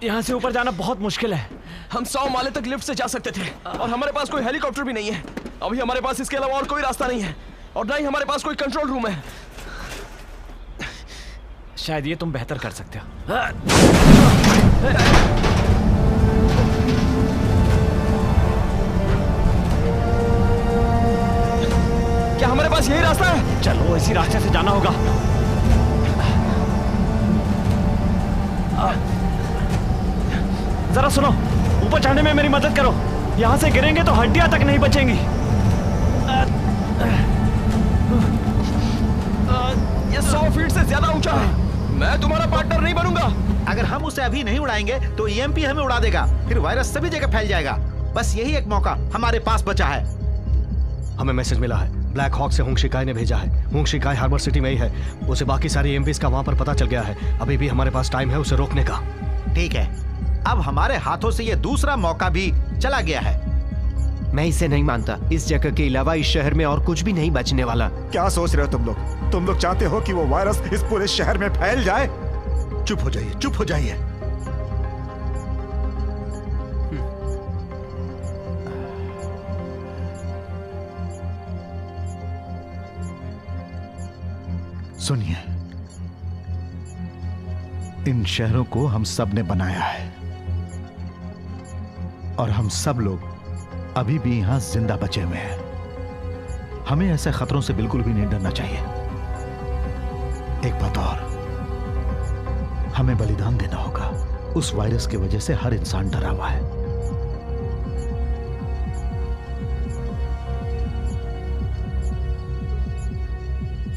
यहाँ से ऊपर जाना बहुत मुश्किल है। हम 100 माले तक लिफ्ट से जा सकते थे और हमारे पास कोई हेलीकॉप्टर भी नहीं है। अभी हमारे पास इसके अलावा और कोई रास्ता नहीं है और ना ही हमारे पास कोई कंट्रोल रूम है। शायद ये तुम बेहतर कर सकते हो। क्या हमारे पास यही रास्ता है? चलो इसी रास्ते से जाना होगा। जरा सुनो, ऊपर चढ़ने में मेरी मदद करो। यहाँ से गिरेंगे तो हड्डियां तक नहीं बचेंगी। ये 100 फीट से ज्यादा ऊंचा है। मैं तुम्हारा पार्टनर नहीं बनूंगा। अगर हम उसे अभी नहीं उड़ाएंगे तो ईएमपी हमें उड़ा देगा, फिर वायरस सभी जगह फैल जाएगा। बस यही एक मौका हमारे पास बचा है। हमें मैसेज मिला है, ब्लैक हॉक से हुंग शिकाई ने भेजा है। हुंग शिकाई हार्बर सिटी में ही है। उसे बाकी सारी ईएमपीज का वहां पर पता चल गया है। अभी भी हमारे पास टाइम है उसे रोकने का। ठीक है, अब हमारे हाथों से ये दूसरा मौका भी चला गया है। मैं इसे नहीं मानता। इस जगह के अलावा इस शहर में और कुछ भी नहीं बचने वाला। क्या सोच रहे हो तुम लोग? तुम लोग चाहते हो कि वो वायरस इस पूरे शहर में फैल जाए? चुप हो जाइए, चुप हो जाइए। सुनिए, इन शहरों को हम सब ने बनाया है और हम सब लोग अभी भी यहां जिंदा बचे हुए हैं। हमें ऐसे खतरों से बिल्कुल भी नहीं डरना चाहिए। एक बात और, हमें बलिदान देना होगा। उस वायरस की वजह से हर इंसान डरा हुआ है।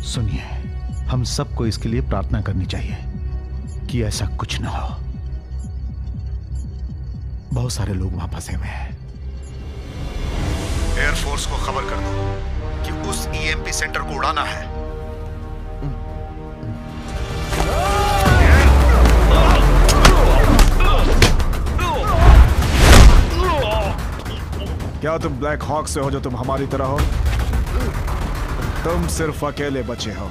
सुनिए, हम सबको इसके लिए प्रार्थना करनी चाहिए कि ऐसा कुछ ना हो। बहुत सारे लोग वहां फंसे हुए हैं। एयरफोर्स को खबर कर दो कि उस ईएमपी सेंटर को उड़ाना है। क्या तुम ब्लैक हॉक से हो जो तुम हमारी तरह हो? तुम सिर्फ अकेले बचे हो।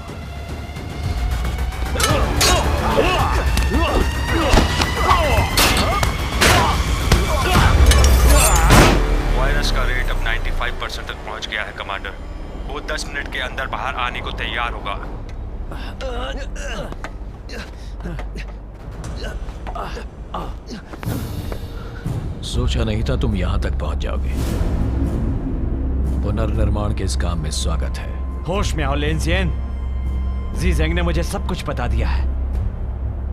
वायरस का रेट अब 95% तक पहुंच गया है कमांडर। वो 10 मिनट के अंदर बाहर आने को तैयार होगा। सोचा नहीं था तुम यहां तक पहुंच जाओगे। पुनर्निर्माण के इस काम में स्वागत है। होश में आओ लेंजियन। जी जेंग ने मुझे सब कुछ बता दिया है।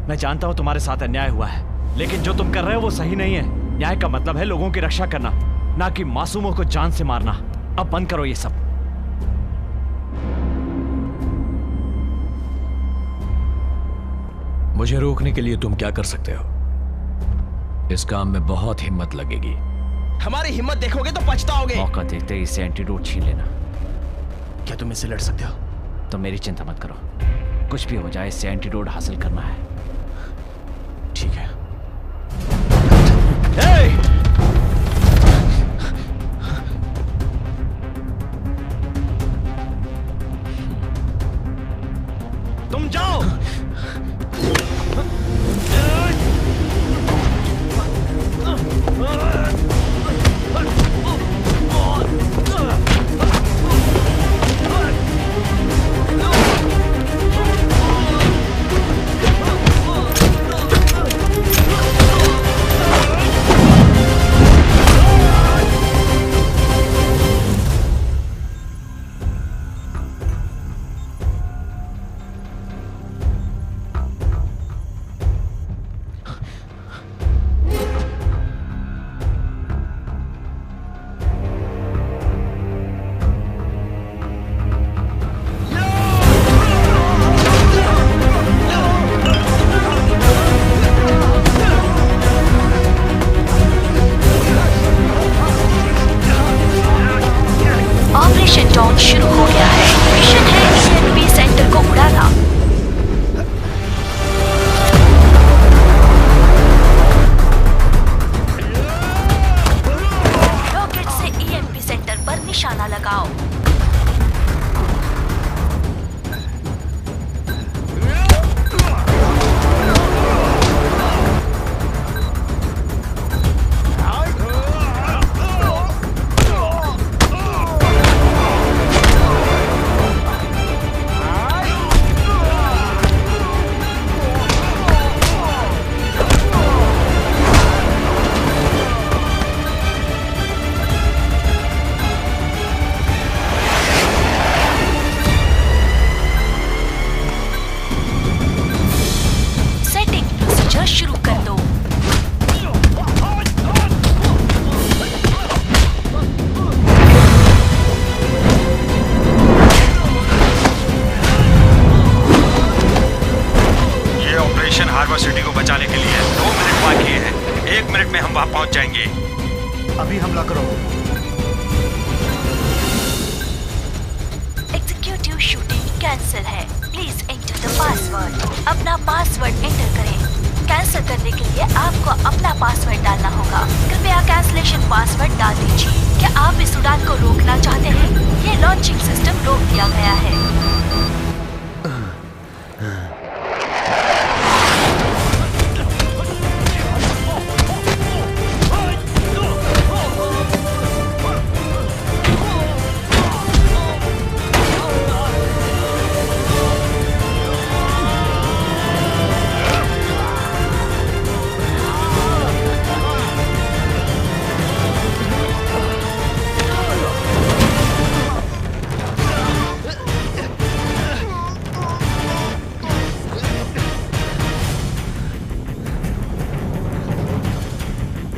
मैं जानता हूं तुम्हारे साथ अन्याय हुआ है, लेकिन जो तुम कर रहे हो वो सही नहीं है। न्याय का मतलब है लोगों की रक्षा करना, ना कि मासूमों को जान से मारना। अब बंद करो ये सब। मुझे रोकने के लिए तुम क्या कर सकते हो? इस काम में बहुत हिम्मत लगेगी। हमारी हिम्मत देखोगे तो पछताओगे। मौका देखते ही इसे एंटीडोट छीन लेना। क्या तुम इससे लड़ सकते हो? तो मेरी चिंता मत करो, कुछ भी हो जाए इससे एंटीडोट हासिल करना है। ठीक है। तुम जाओ। काउंटर शुरू कर दो। ये ऑपरेशन हार्बर सिटी को बचाने के लिए 2 मिनट बाकी है। 1 मिनट में हम वहां पहुंच जाएंगे। अभी हमला करो। एग्जीक्यूटिव शूटिंग कैंसिल है। Please enter the password. अपना पासवर्ड एंटर करें। कैंसिल करने के लिए आपको अपना पासवर्ड डालना होगा। कृपया कैंसिलेशन पासवर्ड डाल दीजिए। क्या आप इस उड़ान को रोकना चाहते हैं? ये लॉन्चिंग सिस्टम रोक दिया गया है।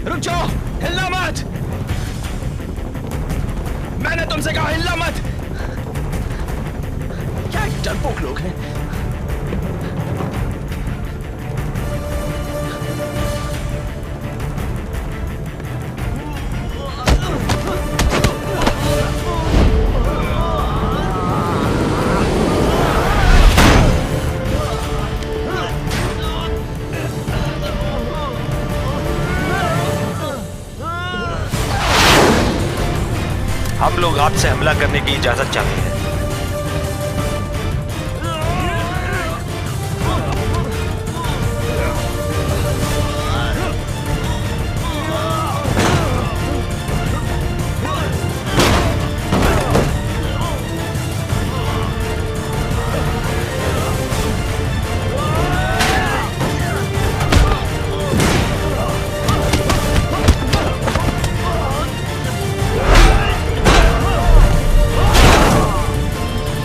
रुक जाओ, हिलना मत। मैंने तुमसे कहा हिलना मत। क्या डरपोक लोग हैं। हम लोग आपसे हमला करने की इजाजत चाहते हैं।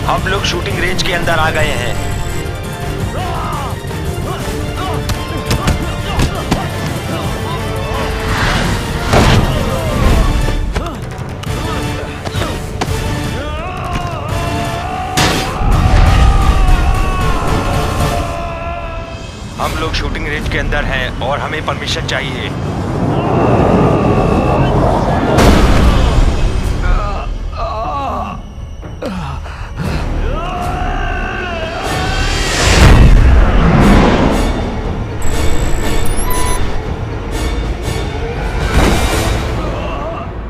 हम लोग शूटिंग रेंज के अंदर आ गए हैं। हम लोग शूटिंग रेंज के अंदर हैं और हमें परमिशन चाहिए।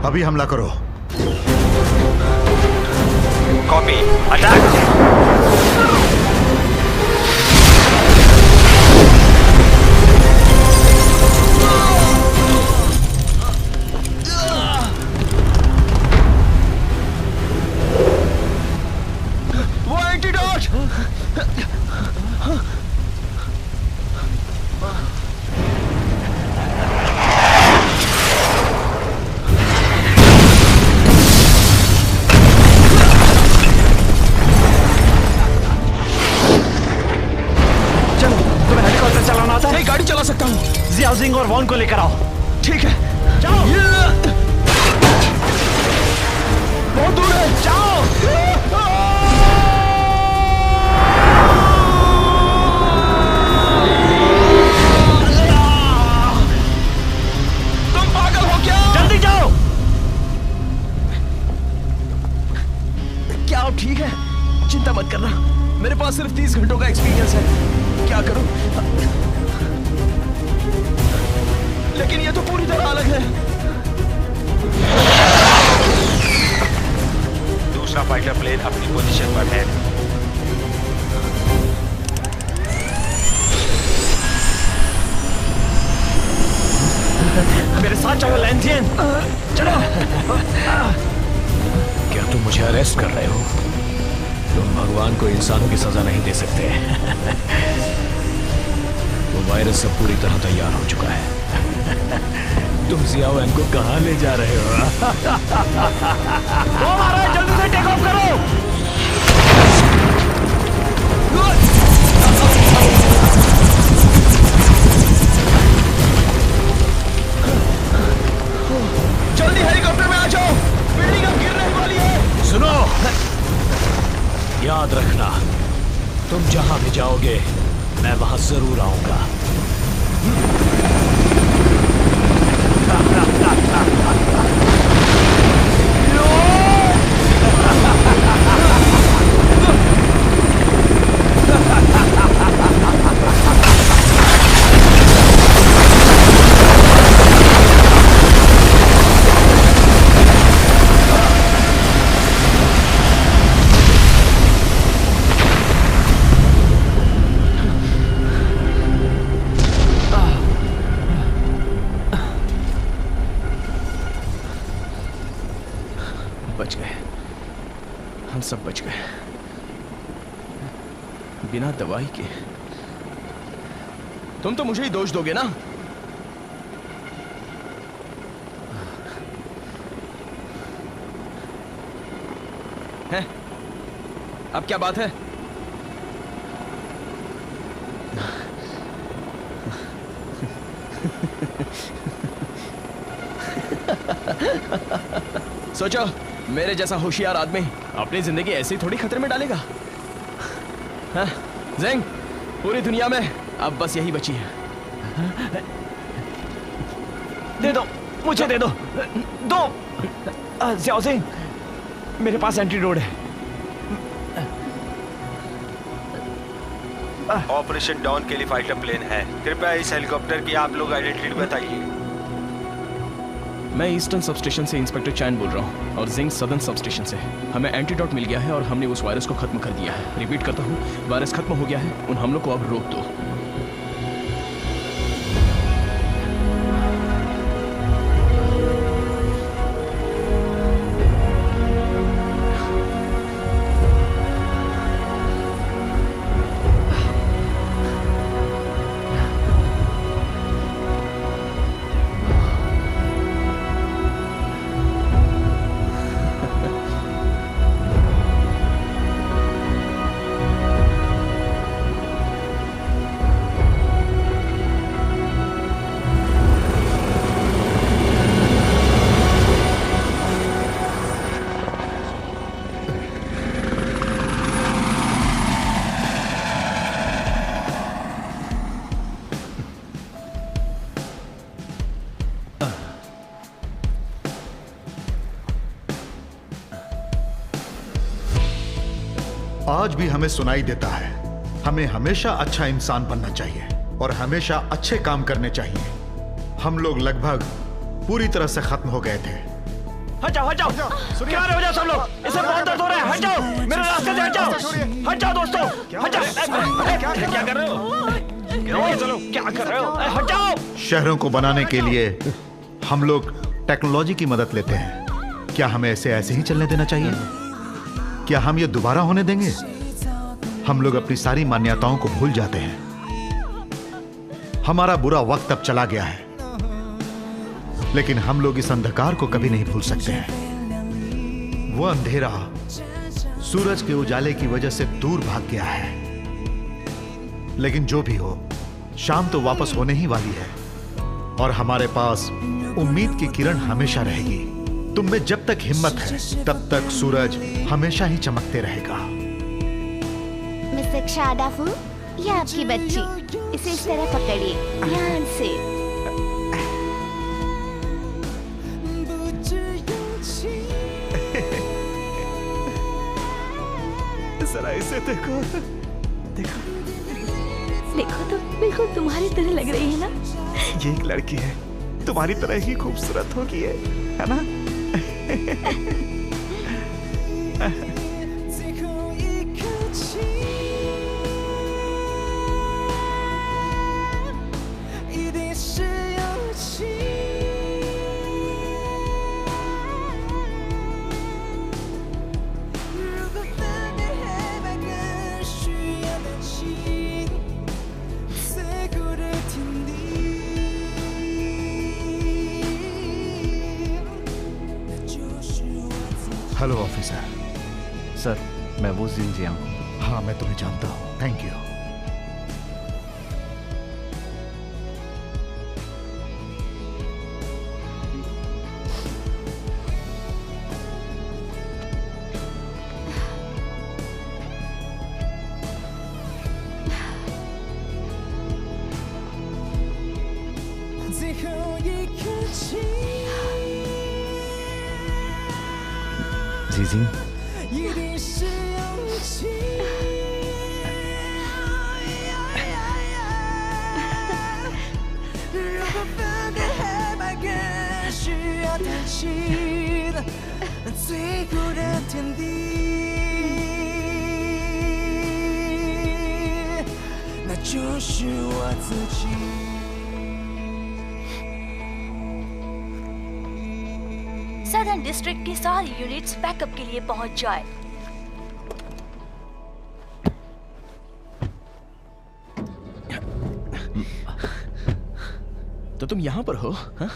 अभी हमला करो। Copy, attack. वो एंटीडोट। गाड़ी चला सकता हूँ। जियाओजिंग और वॉन को लेकर आओ। ठीक है, जाओ। बहुत दूर है, जाओ। तुम पागल हो क्या? जल्दी जाओ। क्या आप ठीक है? चिंता मत करना, मेरे पास सिर्फ 30 घंटों का एक्सपीरियंस है। क्या करूं? लेकिन ये तो पूरी तरह अलग है। दूसरा फाइटर प्लेन अपनी पोजीशन पर है। मेरे साथ चलो लैंथियन। चलो। क्या तुम मुझे अरेस्ट कर रहे हो? तुम भगवान को इंसानों की सजा नहीं दे सकते। वो वायरस सब पूरी तरह तैयार हो चुका है। तुम जियाओ को कहाँ ले जा रहे हो? वो आ रहा है, जल्दी से टेक ऑफ करो। बुलाओगे मैं वहां जरूर आऊंगा। बच गए, हम सब बच गए बिना दवाई के। तुम तो मुझे ही दोष दोगे ना? है? अब क्या बात है? सोचो, मेरे जैसा होशियार आदमी अपनी जिंदगी ऐसे ही थोड़ी खतरे में डालेगा। हाँ? ज़ेंग, पूरी दुनिया में अब बस यही बची है। दे दो, मुझे दे दो, ज़ियाओ ज़ेंग, मेरे पास एंटीडोट है। ऑपरेशन डॉन के लिए फाइटर प्लेन है। कृपया इस हेलीकॉप्टर की आप लोग आइडेंटिटी बताइए। मैं ईस्टर्न सबस्टेशन से इंस्पेक्टर चैन बोल रहा हूँ और जिंग सदर्न सबस्टेशन से। हमें एंटीडोट मिल गया है और हमने उस वायरस को खत्म कर दिया है। रिपीट करता हूँ, वायरस खत्म हो गया है। उन हमलों को अब रोक दो। आज भी हमें सुनाई देता है। हमें हमेशा अच्छा इंसान बनना चाहिए और हमेशा अच्छे काम करने चाहिए। हम लोग लगभग पूरी तरह से खत्म हो गए थे। हट जाओ, हट जाओ, क्या हो जाओ सब लोग, इसे बहुत दर्द हो रहा है। हट जाओ, मेरे रास्ते से हट जाओ, हट जाओ दोस्तों, हट जाओ। क्या कर रहे हो? चलो, क्या कर रहे हो? हट जाओ। शहरों को बनाने के लिए हम लोग टेक्नोलॉजी की मदद लेते हैं। क्या हमें ऐसे ही चलने देना चाहिए? क्या हम ये दोबारा होने देंगे? हम लोग अपनी सारी मान्यताओं को भूल जाते हैं। हमारा बुरा वक्त अब चला गया है, लेकिन हम लोग इस अंधकार को कभी नहीं भूल सकते हैं। वो अंधेरा सूरज के उजाले की वजह से दूर भाग गया है, लेकिन जो भी हो, शाम तो वापस होने ही वाली है और हमारे पास उम्मीद की किरण हमेशा रहेगी। तुम में जब तक हिम्मत है, तब तक सूरज हमेशा ही चमकते रहेगा। मिस्टर शादाफू, ये आपकी बच्ची, इसे इस तरह पकड़िए, ध्यान से। जरा इसे देखो, देखो तो बिल्कुल तुम्हारी तरह लग रही है ना? ये एक लड़की है, तुम्हारी तरह ही खूबसूरत होगी, है ना? Hello officer. सर, मैं वो जिंग जियांग हूँ। हाँ, मैं तुम्हें जानता हूँ। Thank you. जीजिंग, सदर्न डिस्ट्रिक्ट की सारी यूनिट्स बैकअप के लिए पहुंच जाए। तो तुम यहाँ पर हो? हाँ?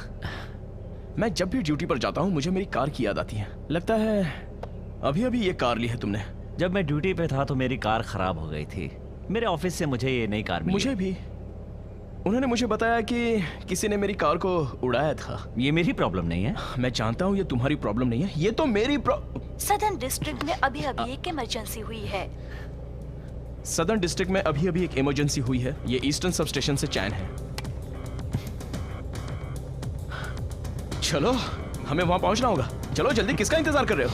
मैं जब भी ड्यूटी पर जाता हूँ मुझे मेरी कार की याद आती है। लगता है अभी अभी ये कार ली है तुमने। जब मैं ड्यूटी पे था तो मेरी कार खराब हो गई थी। मेरे ऑफिस से मुझे ये नई कार मिली। मुझे भी। उन्होंने मुझे बताया कि किसी ने मेरी कार को उड़ाया था। ये मेरी प्रॉब्लम नहीं है। मैं जानता हूँ ये तुम्हारी प्रॉब्लम नहीं है, ये तो मेरी सदर्न डिस्ट्रिक्ट में अभी अभी एक इमरजेंसी हुई है। सदर्न डिस्ट्रिक्ट में अभी अभी एक इमरजेंसी हुई है। ये ईस्टर्न सब स्टेशन से चैन है। चलो हमें वहां पहुंचना होगा। चलो जल्दी, किसका इंतजार कर रहे हो?